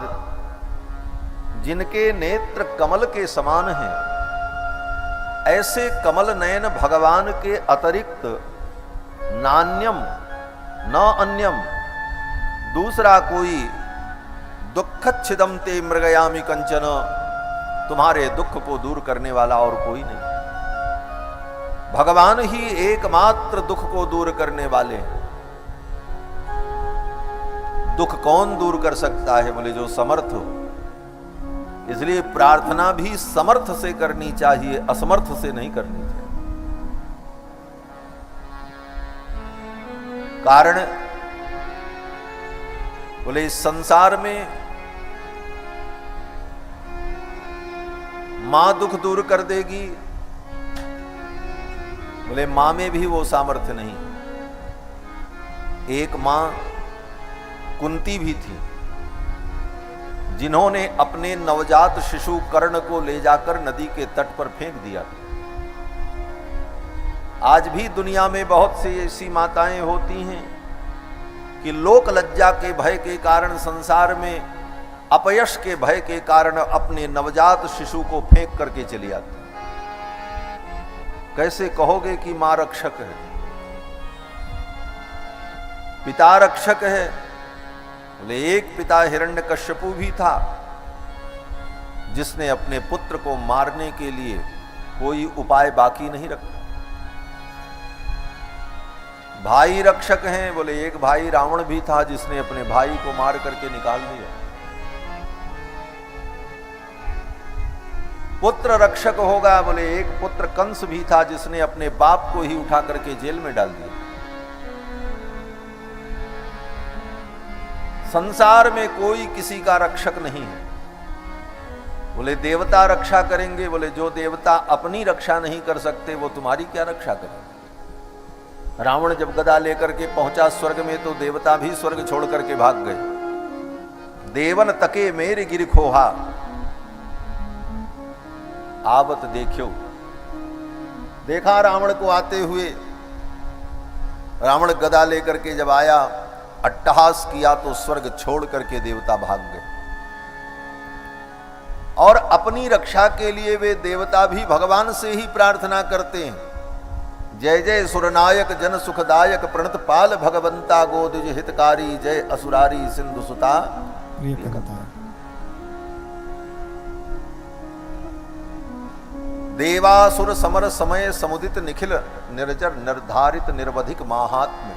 जिनके नेत्र कमल के समान हैं, ऐसे कमल नयन भगवान के अतिरिक्त नान्यम न अन्यम, दूसरा कोई दुःखच्छिदं ते मृगयामि कंचन, तुम्हारे दुख को दूर करने वाला और कोई नहीं। भगवान ही एकमात्र दुख को दूर करने वाले हैं। दुख कौन दूर कर सकता है? बोले जो समर्थ हो। इसलिए प्रार्थना भी समर्थ से करनी चाहिए, असमर्थ से नहीं करनी चाहिए। कारण बोले इस संसार में मां दुख दूर कर देगी, बोले मां में भी वो सामर्थ्य नहीं। एक मां कुंती भी थी, जिन्होंने अपने नवजात शिशु कर्ण को ले जाकर नदी के तट पर फेंक दिया। आज भी दुनिया में बहुत सी ऐसी माताएं होती हैं कि लोक लज्जा के भय के कारण, संसार में अपयश के भय के कारण अपने नवजात शिशु को फेंक करके चली आती। कैसे कहोगे कि मां रक्षक है, पिता रक्षक है? बोले एक पिता हिरण्यकश्यपु भी था, जिसने अपने पुत्र को मारने के लिए कोई उपाय बाकी नहीं रखा। भाई रक्षक हैं? बोले एक भाई रावण भी था, जिसने अपने भाई को मार करके निकाल दिया। पुत्र रक्षक होगा? बोले एक पुत्र कंस भी था, जिसने अपने बाप को ही उठा करके जेल में डाल दिया। संसार में कोई किसी का रक्षक नहीं है। बोले देवता रक्षा करेंगे। बोले जो देवता अपनी रक्षा नहीं कर सकते वो तुम्हारी क्या रक्षा करेंगे। रावण जब गदा लेकर के पहुंचा स्वर्ग में तो देवता भी स्वर्ग छोड़ करके भाग गए। देवन तके मेरे गिर खोहा आवत देखो। देखा रावण को आते हुए। रावण गदा लेकर के जब आया, अट्टहास किया तो स्वर्ग छोड़ करके देवता भाग गए। और अपनी रक्षा के लिए वे देवता भी भगवान से ही प्रार्थना करते हैं। जय जय सुरनायक जन सुखदायक प्रणत पाल भगवंता गोदुज हितकारी जय असुरारी सिंधु सुता। देवासुर समर समय समुदित निखिल निर्जर निर्धारित निर्वधिक महात्म्य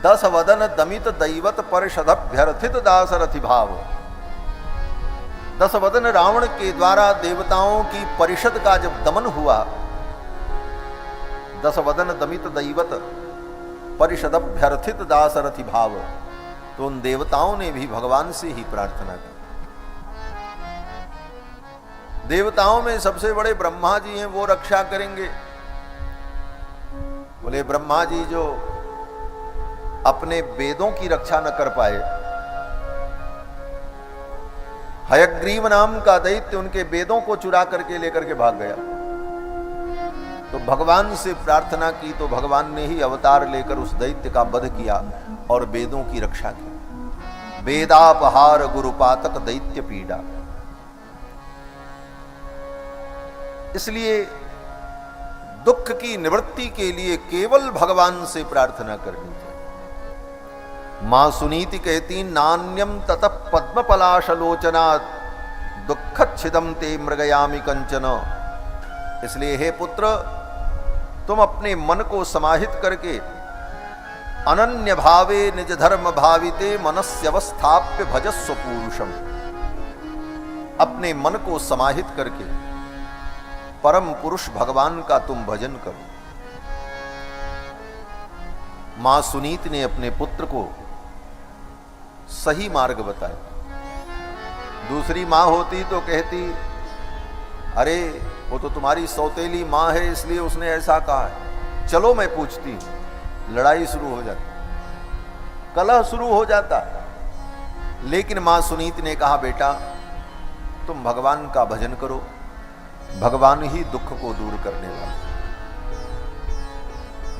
10 वदन दमित दैवत परिषदभ्यर्थित दासरथि भाव। 10 वदन रावण के द्वारा देवताओं की परिषद का जब दमन हुआ, 10 वदन दमित दैवत परिषदभ्यर्थित दासरथि भाव, तो उन देवताओं ने भी भगवान से ही प्रार्थना की। देवताओं में सबसे बड़े ब्रह्मा जी हैं, वो रक्षा करेंगे। बोले ब्रह्मा जी जो अपने वेदों की रक्षा न कर पाए, हयग्रीव नाम का दैत्य उनके वेदों को चुरा करके लेकर के भाग गया, तो भगवान से प्रार्थना की तो भगवान ने ही अवतार लेकर उस दैत्य का वध किया और वेदों की रक्षा की। वेदापहार गुरुपातक दैत्य पीड़ा। इसलिए दुख की निवृत्ति के लिए केवल भगवान से प्रार्थना करनी चाहिए। मां सुनीति कहती नान्यम ततः पद्म पलाशलोचना दुखच्छिदम ते मृगयामि कंचन। इसलिए हे पुत्र, तुम अपने मन को समाहित करके अनन्य भावे निज धर्म भाविते मनस्यवस्थाप्य भजस्व पुरुषम। अपने मन को समाहित करके परम पुरुष भगवान का तुम भजन करो। मां सुनीत ने अपने पुत्र को सही मार्ग बताया। दूसरी मां होती तो कहती अरे वो तो तुम्हारी सौतेली मां है इसलिए उसने ऐसा कहा है, चलो मैं पूछती हूं। लड़ाई शुरू हो जाती, कलह शुरू हो जाता। लेकिन मां सुनीत ने कहा बेटा तुम भगवान का भजन करो, भगवान ही दुख को दूर करने वाला।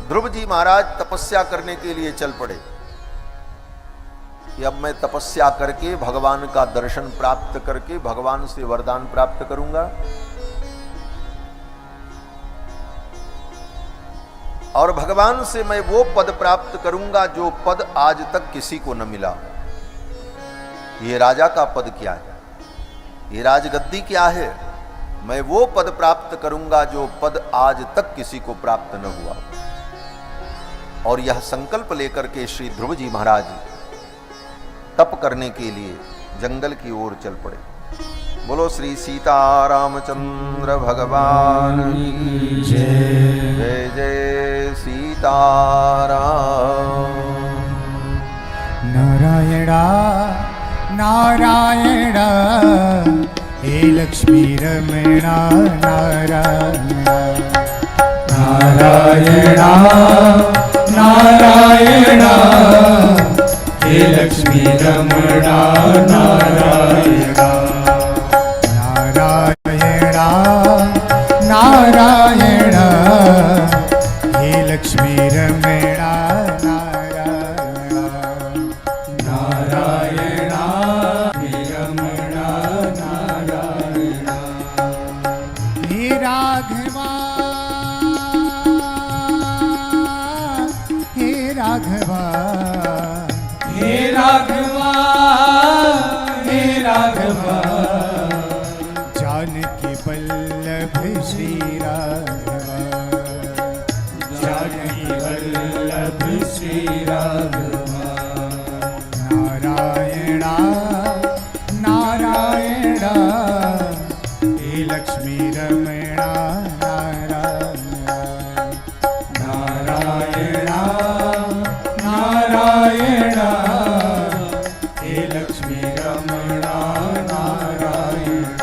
ध्रुव जी महाराज तपस्या करने के लिए चल पड़े कि अब मैं तपस्या करके भगवान का दर्शन प्राप्त करके भगवान से वरदान प्राप्त करूंगा और भगवान से मैं वो पद प्राप्त करूंगा जो पद आज तक किसी को न मिला। ये राजा का पद क्या है, ये राजगद्दी क्या है, मैं वो पद प्राप्त करूंगा जो पद आज तक किसी को प्राप्त न हुआ। और यह संकल्प लेकर के श्री ध्रुव जी महाराज तप करने के लिए जंगल की ओर चल पड़े। बोलो श्री सीतारामचंद्र भगवान की जय। जय जय सीताराम। नारायणा नारायणा हे लक्ष्मी रमणा नारायणा। नारायणा नारायणा हे लक्ष्मी रमणा नारायणा। नारायणा नारायणा हे लक्ष्मी रमणा नारायणा। नारायणा हे रमणा नारायणा। हे राघवा हे राघवा हे राघवा हे राघवा। जानकी वल्लभ श्री राघवा। जानकी वल्लभ श्री राघवा। नारायणा नारायणा हे लक्ष्मी रमणा नारायणा। नारायणा नारायणा हे लक्ष्मी रमणा नारायणा।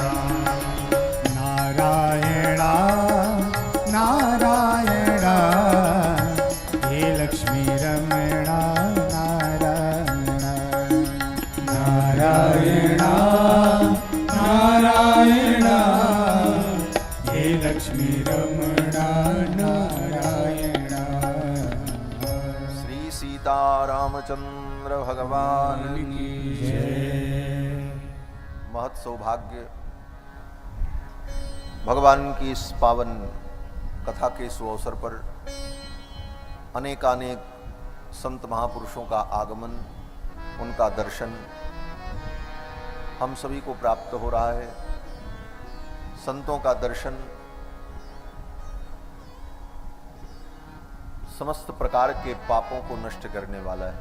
रामचंद्र भगवान की महत सौभाग्य। भगवान की इस पावन कथा के सुअवसर पर अनेकानेक संत महापुरुषों का आगमन, उनका दर्शन हम सभी को प्राप्त हो रहा है। संतों का दर्शन समस्त प्रकार के पापों को नष्ट करने वाला है।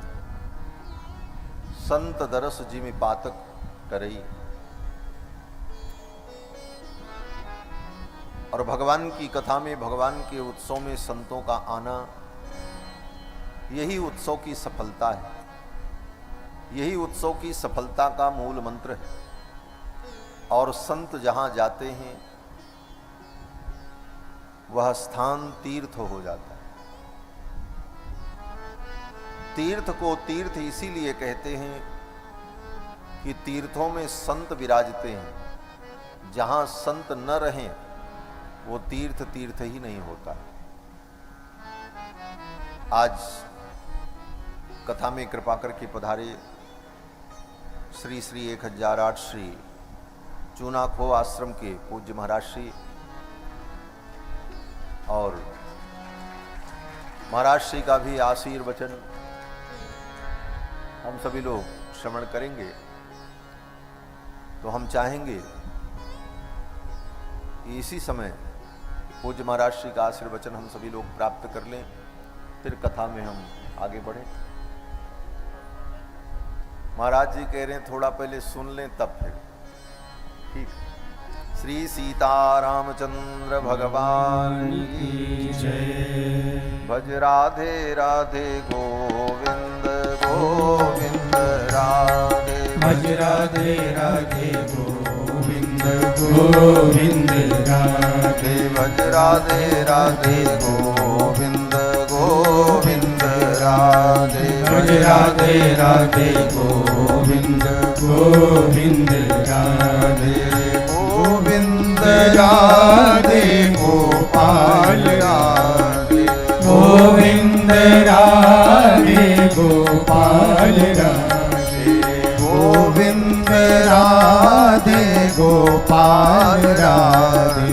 संत दरस जिमि पातक करई। और भगवान की कथा में, भगवान के उत्सव में संतों का आना, यही उत्सव की सफलता है। यही उत्सव की सफलता का मूल मंत्र है। और संत जहां जाते हैं वह स्थान तीर्थ हो जाता है। तीर्थ को तीर्थ इसीलिए कहते हैं कि तीर्थों में संत विराजते हैं। जहां संत न रहें वो तीर्थ तीर्थ ही नहीं होता। आज कथा में कृपा करके पधारे श्री श्री 1008 श्री चूनाखो आश्रम के पूज्य महाराज श्री और महाराज श्री का भी आशीर्वचन हम सभी लोग श्रवण करेंगे। तो हम चाहेंगे कि इसी समय पूज्य महाराज श्री का आशीर्वचन हम सभी लोग प्राप्त कर लें, फिर कथा में हम आगे बढ़ें। महाराज जी कह रहे हैं थोड़ा पहले सुन लें तब फिर ठीक। श्री सीता रामचंद्र भगवान की जय। भज राधे राधे गोविंद गोविंद राधे। भज राधे राधे गोविंद गोविंद राधे। भज राधे राधे गोविंद गोविंद राधे। भज राधे राधे गोविंद गोविंद राधे। गोविंद राधे गोपाल राधे। गोविंद राधे गोपाल राधे। गोविंद राधे गोपाल राधे।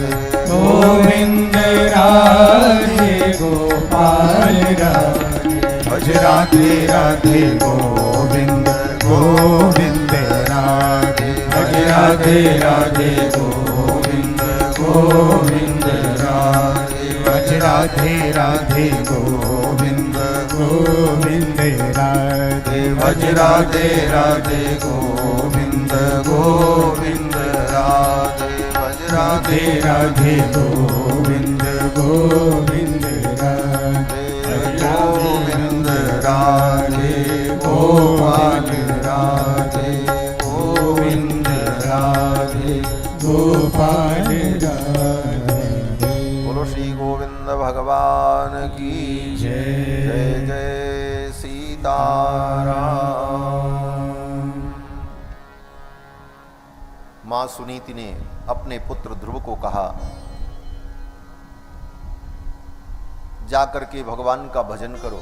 गोविंद राधे गोपाल राधे। भज राधे राधे गोविंद गोविंद राधे। भज राधे राधे गोविंद गोविंद राधे। भज राधे राधे गोविंद गोविंद राधे। भज राधे राधे गोविंद गोविंद राधे। भज राधे राधे गोविंद गोविंद राधे। गोविंद राधे गोपाल राधे। गोविंद राधे गोपाल राधे। बोलो श्री गोविंद भगवान की जय। जय जय सीताराम। मां सुनीति ने अपने पुत्र ध्रुव को कहा, जाकर के भगवान का भजन करो।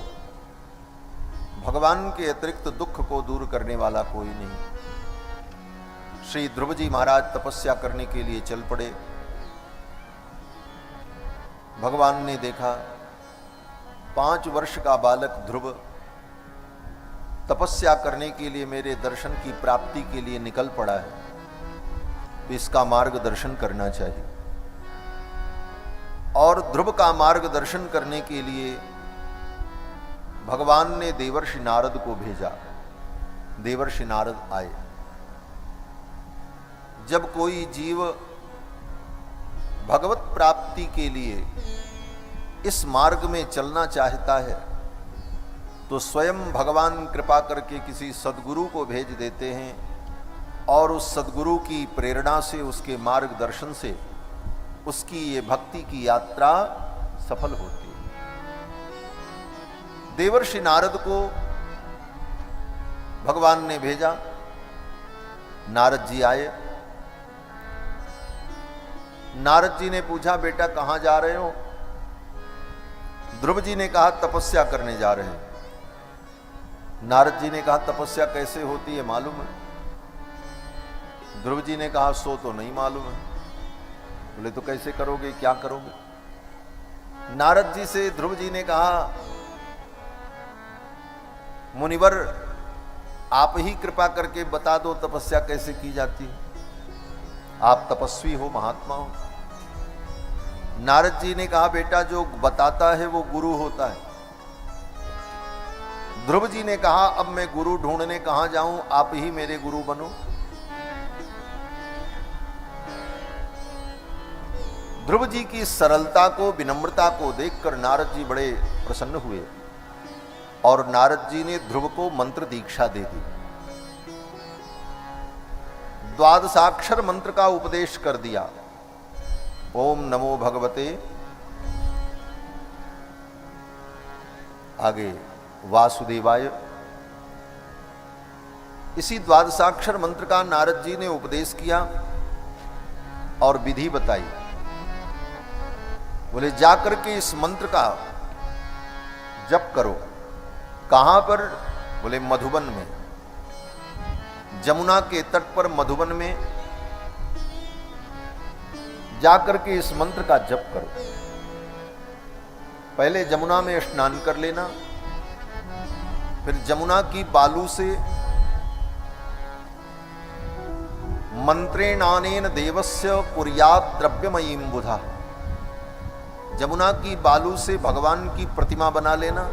भगवान के अतिरिक्त दुख को दूर करने वाला कोई नहीं। श्री ध्रुव जी महाराज तपस्या करने के लिए चल पड़े। भगवान ने देखा 5 वर्ष का बालक ध्रुव तपस्या करने के लिए मेरे दर्शन की प्राप्ति के लिए निकल पड़ा है, तो इसका मार्गदर्शन करना चाहिए। और ध्रुव का मार्गदर्शन करने के लिए भगवान ने देवर्षि नारद को भेजा। देवर्षि नारद आए। जब कोई जीव भगवत प्राप्ति के लिए इस मार्ग में चलना चाहता है तो स्वयं भगवान कृपा करके किसी सद्गुरु को भेज देते हैं और उस सद्गुरु की प्रेरणा से, उसके मार्गदर्शन से उसकी ये भक्ति की यात्रा सफल होती है। देवर्षि नारद को भगवान ने भेजा। नारद जी आए। नारद जी ने पूछा, बेटा कहां जा रहे हो? ध्रुव जी ने कहा, तपस्या करने जा रहे हैं। नारद जी ने कहा तपस्या कैसे होती है मालूम है? ध्रुव जी ने कहा सो तो नहीं मालूम है। बोले तो कैसे करोगे, क्या करोगे? नारद जी से ध्रुव जी ने कहा मुनिवर आप ही कृपा करके बता दो तपस्या कैसे की जाती है, आप तपस्वी हो, महात्मा हो। नारद जी ने कहा बेटा जो बताता है वो गुरु होता है। ध्रुव जी ने कहा अब मैं गुरु ढूंढने कहां जाऊं, आप ही मेरे गुरु बनो। ध्रुव जी की सरलता को, विनम्रता को देखकर नारद जी बड़े प्रसन्न हुए और नारद जी ने ध्रुव को मंत्र दीक्षा दे दी। द्वादशाक्षर मंत्र का उपदेश कर दिया। ओम नमो भगवते, आगे वासुदेवाय। इसी द्वादशाक्षर मंत्र का नारद जी ने उपदेश किया और विधि बताई। बोले जाकर के इस मंत्र का जप करो। कहां पर? बोले मधुबन में, जमुना के तट पर मधुबन में जाकर के इस मंत्र का जप करो। पहले जमुना में स्नान कर लेना, फिर जमुना की बालू से मंत्रेणानेन देवस्य कुर्यात् द्रव्यमयीं बुधा, जमुना की बालू से भगवान की प्रतिमा बना लेना।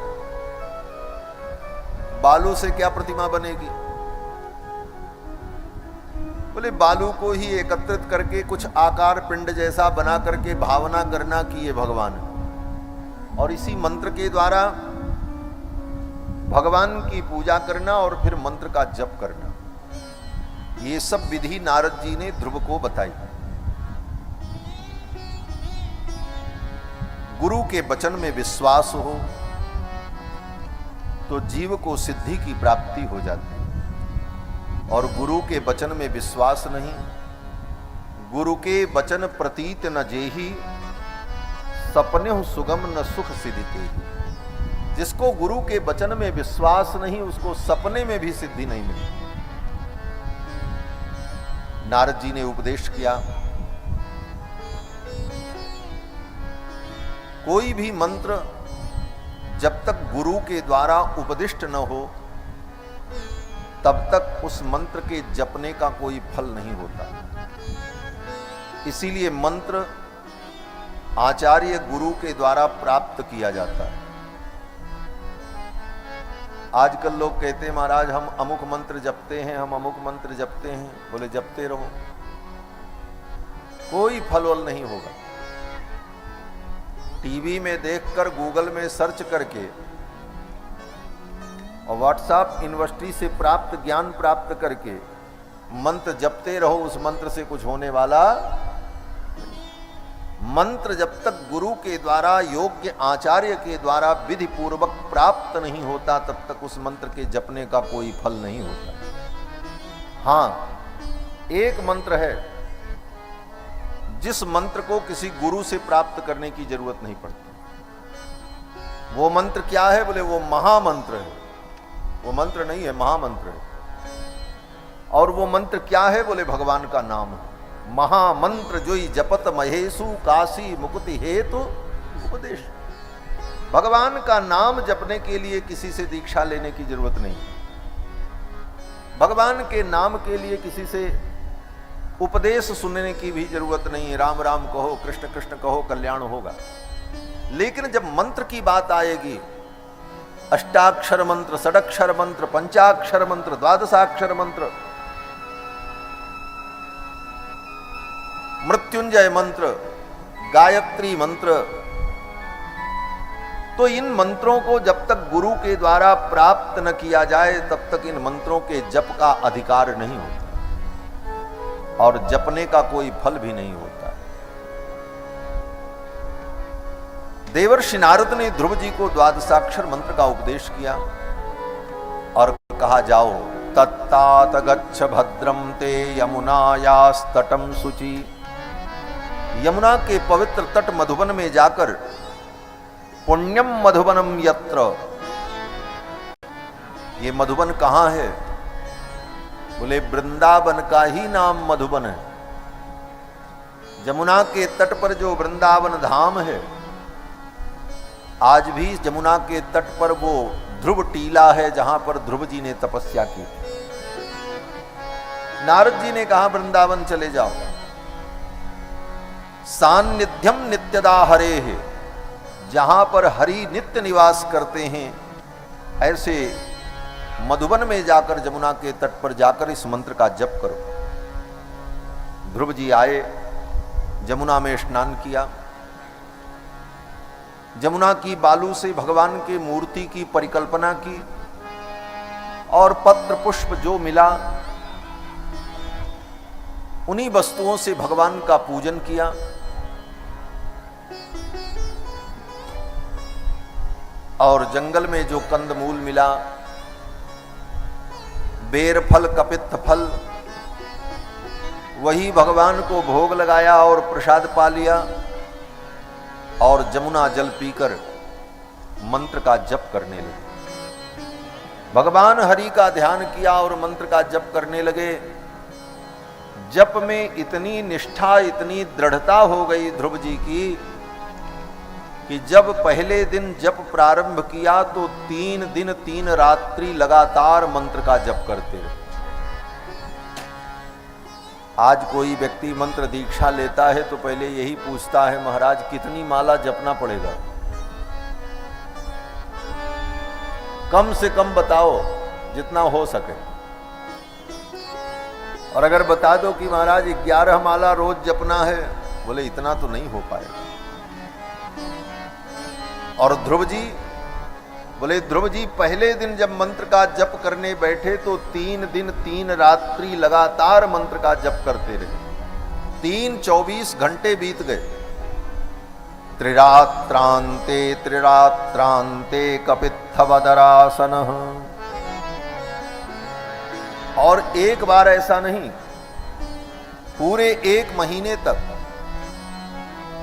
बालू से क्या प्रतिमा बनेगी? बोले बालू को ही एकत्रित करके कुछ आकार पिंड जैसा बना करके भावना करना कि ये भगवान है, और इसी मंत्र के द्वारा भगवान की पूजा करना और फिर मंत्र का जप करना। ये सब विधि नारद जी ने ध्रुव को बताई। गुरु के वचन में विश्वास हो तो जीव को सिद्धि की प्राप्ति हो जाती है, और गुरु के वचन में विश्वास नहीं, गुरु के वचन प्रतीत न जेहि, सपने सुगम न सुख सिद्धि। जिसको गुरु के वचन में विश्वास नहीं उसको सपने में भी सिद्धि नहीं मिली। नारद जी ने उपदेश किया, कोई भी मंत्र जब तक गुरु के द्वारा उपदिष्ट न हो तब तक उस मंत्र के जपने का कोई फल नहीं होता। इसीलिए मंत्र आचार्य गुरु के द्वारा प्राप्त किया जाता है। आजकल लोग कहते हैं महाराज हम अमुक मंत्र जपते हैं, हम अमुक मंत्र जपते हैं। बोले जपते रहो, कोई फल वल नहीं होगा। टीवी में देखकर, गूगल में सर्च करके और व्हाट्सएप यूनिवर्सिटी से प्राप्त ज्ञान प्राप्त करके मंत्र जपते रहो, उस मंत्र से कुछ होने वाला। मंत्र जब तक गुरु के द्वारा, योग्य आचार्य के द्वारा विधि पूर्वक प्राप्त नहीं होता तब तक उस मंत्र के जपने का कोई फल नहीं होता। हां, एक मंत्र है जिस मंत्र को किसी गुरु से प्राप्त करने की जरूरत नहीं पड़ती। वो मंत्र क्या है? बोले वो महामंत्र है। वो मंत्र नहीं है, महामंत्र है। और वो मंत्र क्या है? बोले भगवान का नाम है। महामंत्र जोई जपत महेशु, काशी मुक्ति हेतु उपदेश। भगवान का नाम जपने के लिए किसी से दीक्षा लेने की जरूरत नहीं। भगवान के नाम के लिए किसी से उपदेश सुनने की भी जरूरत नहीं। राम राम कहो, कृष्ण कृष्ण कहो, कल्याण होगा। लेकिन जब मंत्र की बात आएगी, अष्टाक्षर मंत्र, षडक्षर मंत्र, पंचाक्षर मंत्र, द्वादशाक्षर मंत्र, मृत्युंजय मंत्र, गायत्री मंत्र, तो इन मंत्रों को जब तक गुरु के द्वारा प्राप्त न किया जाए तब तक इन मंत्रों के जप का अधिकार नहीं होता और जपने का कोई फल भी नहीं होता। देवर्षि नारद ने ध्रुव जी को द्वादशाक्षर मंत्र का उपदेश किया और कहा जाओ तत्तात गच्छ भद्रम ते यमुनायास्तटम शुचि। यमुना के पवित्र तट मधुबन में जाकर पुण्यम मधुबनम यत्र, ये मधुबन कहाँ है? बोले वृंदावन का ही नाम मधुबन है। जमुना के तट पर जो वृंदावन धाम है, आज भी जमुना के तट पर वो ध्रुव टीला है जहां पर ध्रुव जी ने तपस्या की। नारद जी ने कहा वृंदावन चले जाओ। सान्निध्यम नित्यदा हरे है, जहां पर हरि नित्य निवास करते हैं, ऐसे मधुबन में जाकर जमुना के तट पर जाकर इस मंत्र का जप करो। ध्रुव जी आए, जमुना में स्नान किया, जमुना की बालू से भगवान के मूर्ति की परिकल्पना की और पत्र पुष्प जो मिला उन्हीं वस्तुओं से भगवान का पूजन किया। और जंगल में जो कंदमूल मिला, बेर फल, कपित्थ फल, वही भगवान को भोग लगाया और प्रसाद पा लिया और जमुना जल पीकर मंत्र का जप करने लगे। भगवान हरि का ध्यान किया और मंत्र का जप करने लगे। जप में इतनी निष्ठा, इतनी दृढ़ता हो गई ध्रुव जी की कि जब पहले दिन जप प्रारंभ किया तो 3 दिन 3 रात्रि लगातार मंत्र का जप करते रहे। आज कोई व्यक्ति मंत्र दीक्षा लेता है तो पहले यही पूछता है, महाराज कितनी माला जपना पड़ेगा? कम से कम बताओ, जितना हो सके। और अगर बता दो कि महाराज 11 माला रोज जपना है, बोले इतना तो नहीं हो पाएगा। और ध्रुव जी बोले, ध्रुव जी पहले दिन जब मंत्र का जप करने बैठे तो 3 दिन 3 रात्रि लगातार मंत्र का जप करते रहे। 24 घंटे बीत गए। त्रिरात्रांते त्रिरात्रांते कपित्थवदरासन। और एक बार ऐसा नहीं, पूरे 1 महीने तक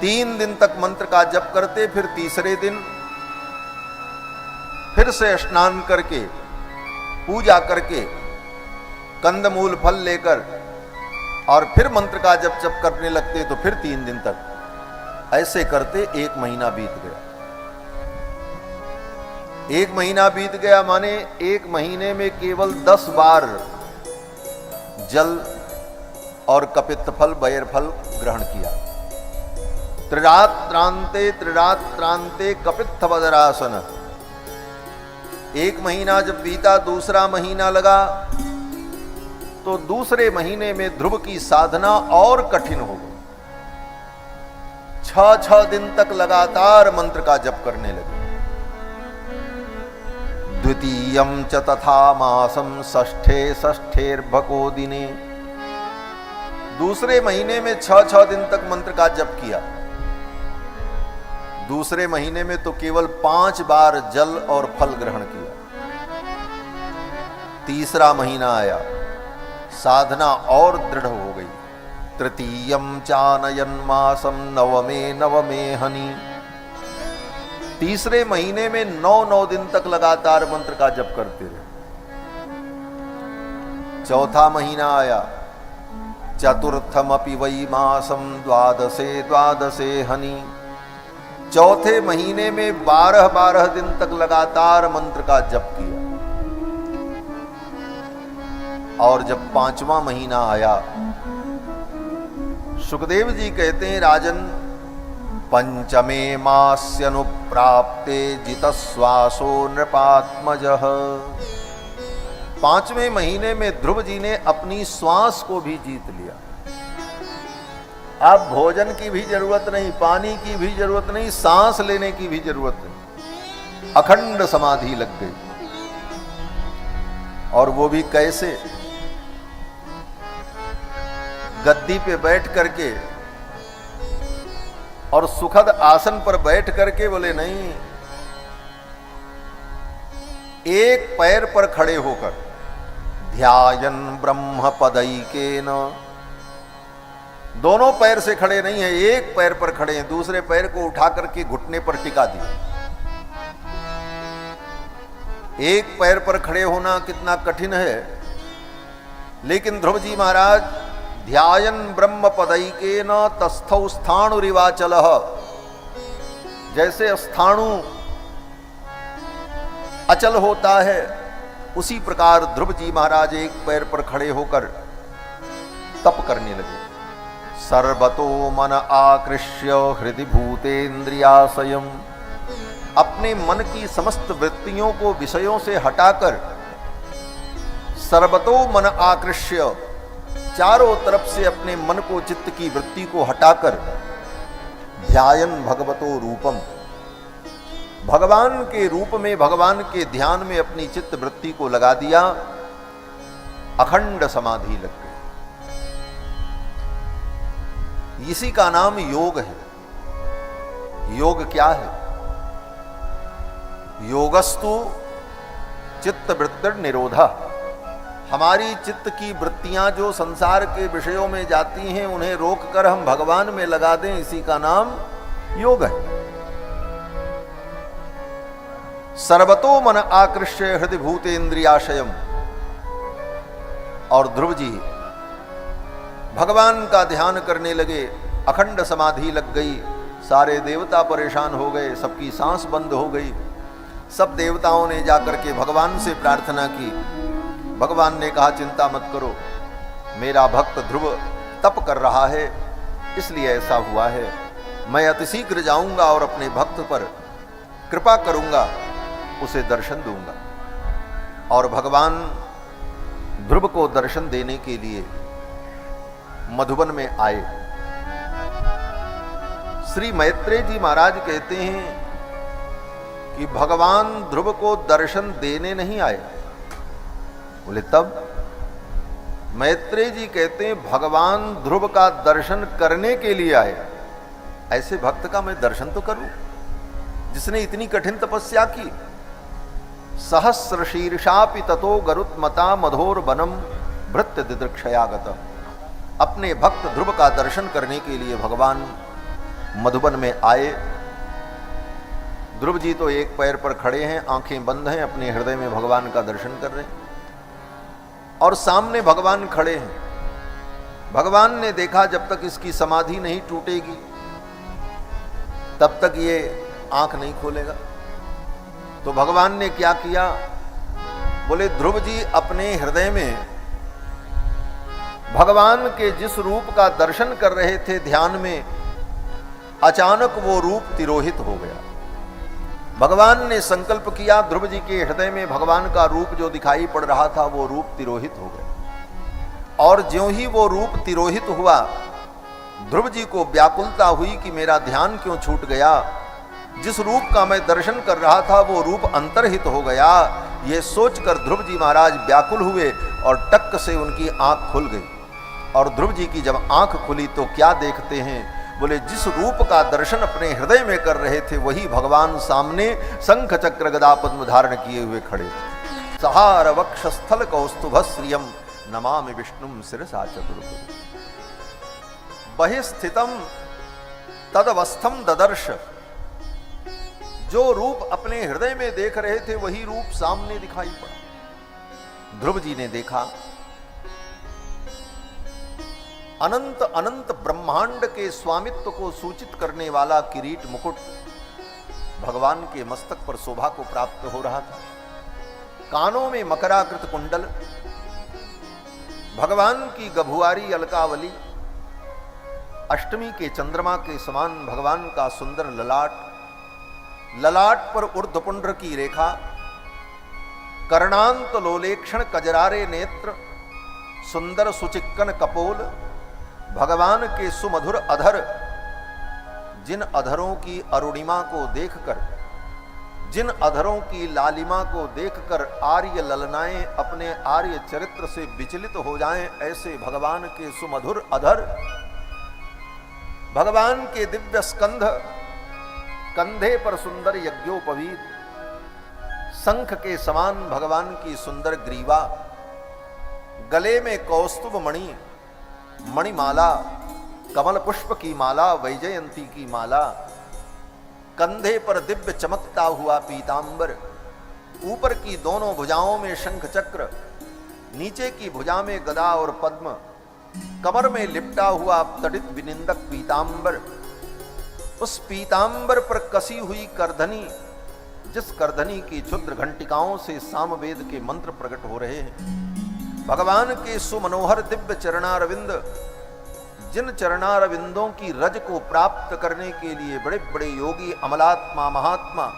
3 दिन तक मंत्र का जप करते, फिर तीसरे दिन फिर से स्नान करके, पूजा करके, कंदमूल फल लेकर और फिर मंत्र का जप करने लगते, तो फिर 3 दिन तक ऐसे करते 1 महीना बीत गया। 1 महीना बीत गया माने 1 महीने में केवल 10 बार जल और कपित्थ फल, बैर फल ग्रहण किया। त्रिरात्रांते त्रिरात्रांते कपित्थवदरासन। 1 महीना जब बीता, दूसरा महीना लगा, तो दूसरे महीने में ध्रुव की साधना और कठिन हो गई। 6 दिन तक लगातार मंत्र का जप करने लगे। द्वितीयं च तथा मासं षष्ठेर्भको दिने। दूसरे महीने में 6 दिन तक मंत्र का जप किया। दूसरे महीने में तो केवल 5 बार जल और फल ग्रहण किया। तीसरा महीना आया, साधना और दृढ़ हो गई। तृतीयं चानयन मासम नवमे हनि। तीसरे महीने में 9 दिन तक लगातार मंत्र का जप करते रहे। चौथा महीना आया, चतुर्थमपि वै मासम द्वादशे हनि। चौथे महीने में 12 दिन तक लगातार मंत्र का जप किया। और जब 5वां महीना आया, सुखदेव जी कहते हैं, राजन पंचमे मास्यनुप्राप्ते जितश्वासो नृपात्मजः। 5वें महीने में ध्रुव जी ने अपनी श्वास को भी जीत लिया। अब भोजन की भी जरूरत नहीं, पानी की भी जरूरत नहीं, सांस लेने की भी जरूरत नहीं। अखंड समाधि लग गई। और वो भी कैसे? गद्दी पे बैठ करके और सुखद आसन पर बैठ करके, बोले नहीं, एक पैर पर खड़े होकर ध्यायन ब्रह्म पदैकेन। दोनों पैर से खड़े नहीं है, एक पैर पर खड़े हैं, दूसरे पैर को उठा करके घुटने पर टिका दिया। एक पैर पर खड़े होना कितना कठिन है, लेकिन ध्रुव जी महाराज ध्यायन ब्रह्म पदैकेन तस्थौ स्थाणुरिवाचलः, जैसे स्थाणु अचल होता है उसी प्रकार ध्रुव जी महाराज एक पैर पर खड़े होकर तप करने लगे। सर्वतो मन आकृष्य हृदि भूतेन्द्रियाशयम्, अपने मन की समस्त वृत्तियों को विषयों से हटाकर, सर्वतो मन आकृष्य, चारों तरफ से अपने मन को चित्त की वृत्ति को हटाकर, ध्यायन भगवतो रूपम, भगवान के रूप में भगवान के ध्यान में अपनी चित्त वृत्ति को लगा दिया, अखंड समाधि लग गई। इसी का नाम योग है। योग क्या है? योगस्तु चित्त वृत्ति निरोधा, हमारी चित्त की वृत्तियां जो संसार के विषयों में जाती हैं उन्हें रोककर हम भगवान में लगा दें, इसी का नाम योग है। सर्वतो मन आकृष्य हृदय भूतेन्द्रियाशयम्, और ध्रुव जी भगवान का ध्यान करने लगे, अखंड समाधि लग गई। सारे देवता परेशान हो गए, सबकी सांस बंद हो गई। सब देवताओं ने जाकर के भगवान से प्रार्थना की। भगवान ने कहा चिंता मत करो, मेरा भक्त ध्रुव तप कर रहा है इसलिए ऐसा हुआ है। मैं अतिशीघ्र जाऊंगा और अपने भक्त पर कृपा करूंगा, उसे दर्शन दूंगा। और भगवान ध्रुव को दर्शन देने के लिए मधुबन में आए। श्री मैत्रेय जी महाराज कहते हैं कि भगवान ध्रुव को दर्शन देने नहीं आए। बोले तब? मैत्रेय जी कहते हैं भगवान ध्रुव का दर्शन करने के लिए आए। ऐसे भक्त का मैं दर्शन तो करूं जिसने इतनी कठिन तपस्या की। सहस्र शीर्षापि ततो गरुत्मता मधोर वनम भृत्य दिदृक्षयागत, अपने भक्त ध्रुव का दर्शन करने के लिए भगवान मधुबन में आए। ध्रुव जी तो एक पैर पर खड़े हैं, आंखें बंद हैं, अपने हृदय में भगवान का दर्शन कर रहे हैं और सामने भगवान खड़े हैं। भगवान ने देखा जब तक इसकी समाधि नहीं टूटेगी तब तक ये आंख नहीं खोलेगा। तो भगवान ने क्या किया? बोले ध्रुव जी अपने हृदय में भगवान के जिस रूप का दर्शन कर रहे थे ध्यान में, अचानक वो रूप तिरोहित हो गया। भगवान ने संकल्प किया, ध्रुव जी के हृदय में भगवान का रूप जो दिखाई पड़ रहा था वो रूप तिरोहित हो गया। और ज्यों ही वो रूप तिरोहित हुआ, ध्रुव जी को व्याकुलता हुई कि मेरा ध्यान क्यों छूट गया। जिस रूप का मैं दर्शन कर रहा था वो रूप अंतर्हित हो गया। ये सोचकर ध्रुव जी महाराज व्याकुल हुए और टक से उनकी आंख खुल गई। और ध्रुव जी की जब आंख खुली तो क्या देखते हैं? बोले जिस रूप का दर्शन अपने हृदय में कर रहे थे वही भगवान सामने शंख चक्र गदा पद्म धारण किए हुए खड़े थे। सहार वक्षस्थल कौस्तुभ श्रियम नमामि विष्णुम शिरसा चतुर्भुज, बहिस्थितम तदवस्थम ददर्श, जो रूप अपने हृदय में देख रहे थे वही रूप सामने दिखाई पड़ा। ध्रुव जी ने देखा अनंत अनंत ब्रह्मांड के स्वामित्व को सूचित करने वाला किरीट मुकुट भगवान के मस्तक पर शोभा को प्राप्त हो रहा था। कानों में मकराकृत कुंडल, भगवान की गभुआरी अलकावली, अष्टमी के चंद्रमा के समान भगवान का सुंदर ललाट, ललाट पर ऊर्ध्वपुंड्र की रेखा, कर्णांत लोलेक्षण कजरारे नेत्र, सुंदर सुचिक्कन कपोल, भगवान के सुमधुर अधर, जिन अधरों की अरुणिमा को देखकर, जिन अधरों की लालिमा को देखकर आर्य ललनाएं अपने आर्य चरित्र से विचलित हो जाएं, ऐसे भगवान के सुमधुर अधर, भगवान के दिव्य स्कंध, कंधे पर सुंदर यज्ञोपवीत, शंख के समान भगवान की सुंदर ग्रीवा, गले में कौस्तुभ मणि, मणिमाला, कमल पुष्प की माला, वैजयंती की माला, कंधे पर दिव्य चमकता हुआ पीतांबर, ऊपर की दोनों भुजाओं में शंख चक्र, नीचे की भुजा में गदा और पद्म, कमर में लिपटा हुआ तड़ित विनिंदक पीतांबर, उस पीतांबर पर कसी हुई करधनी, जिस करधनी की क्षुद्र घंटिकाओं से सामवेद के मंत्र प्रकट हो रहे हैं। भगवान के सुमनोहर दिव्य चरणारविंद, जिन चरणारविंदों की रज को प्राप्त करने के लिए बड़े बड़े योगी, अमलात्मा, महात्मा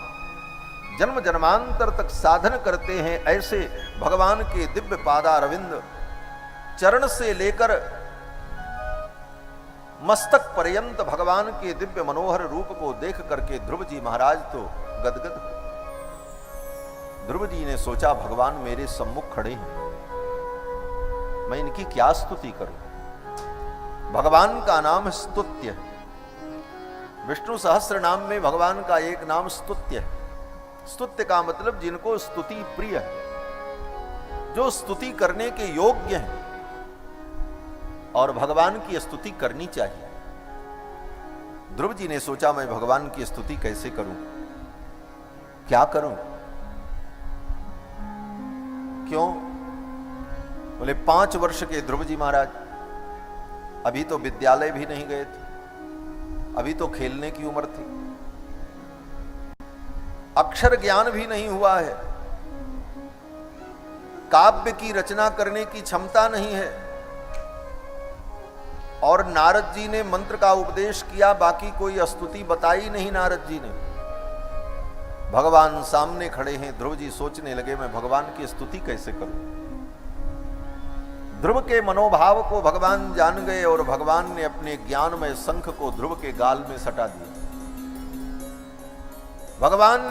जन्म जन्मांतर तक साधन करते हैं, ऐसे भगवान के दिव्य पादारविंद, चरण से लेकर मस्तक पर्यंत भगवान के दिव्य मनोहर रूप को देख करके ध्रुव जी महाराज तो गदगद। ध्रुव जी ने सोचा, भगवान मेरे सम्मुख खड़े हैं, मैं इनकी क्या स्तुति करूं। भगवान का नाम स्तुत्य है। विष्णु सहस्त्र नाम में भगवान का एक नाम स्तुत्य है। स्तुत्य का मतलब जिनको स्तुति प्रिय है, जो स्तुति करने के योग्य हैं, और भगवान की स्तुति करनी चाहिए। ध्रुव जी ने सोचा, मैं भगवान की स्तुति कैसे करूं, क्या करूं। क्यों? बोले 5 वर्ष के ध्रुव जी महाराज, अभी तो विद्यालय भी नहीं गए थे, अभी तो खेलने की उम्र थी, अक्षर ज्ञान भी नहीं हुआ है, काव्य की रचना करने की क्षमता नहीं है, और नारद जी ने मंत्र का उपदेश किया, बाकी कोई स्तुति बताई नहीं नारद जी ने। भगवान सामने खड़े हैं। ध्रुव जी सोचने लगे, मैं भगवान की स्तुति कैसे करूं। ध्रुव के मनोभाव को भगवान जान गए और भगवान ने अपने ज्ञानमय शंख को ध्रुव के गाल में सटा दिया। भगवान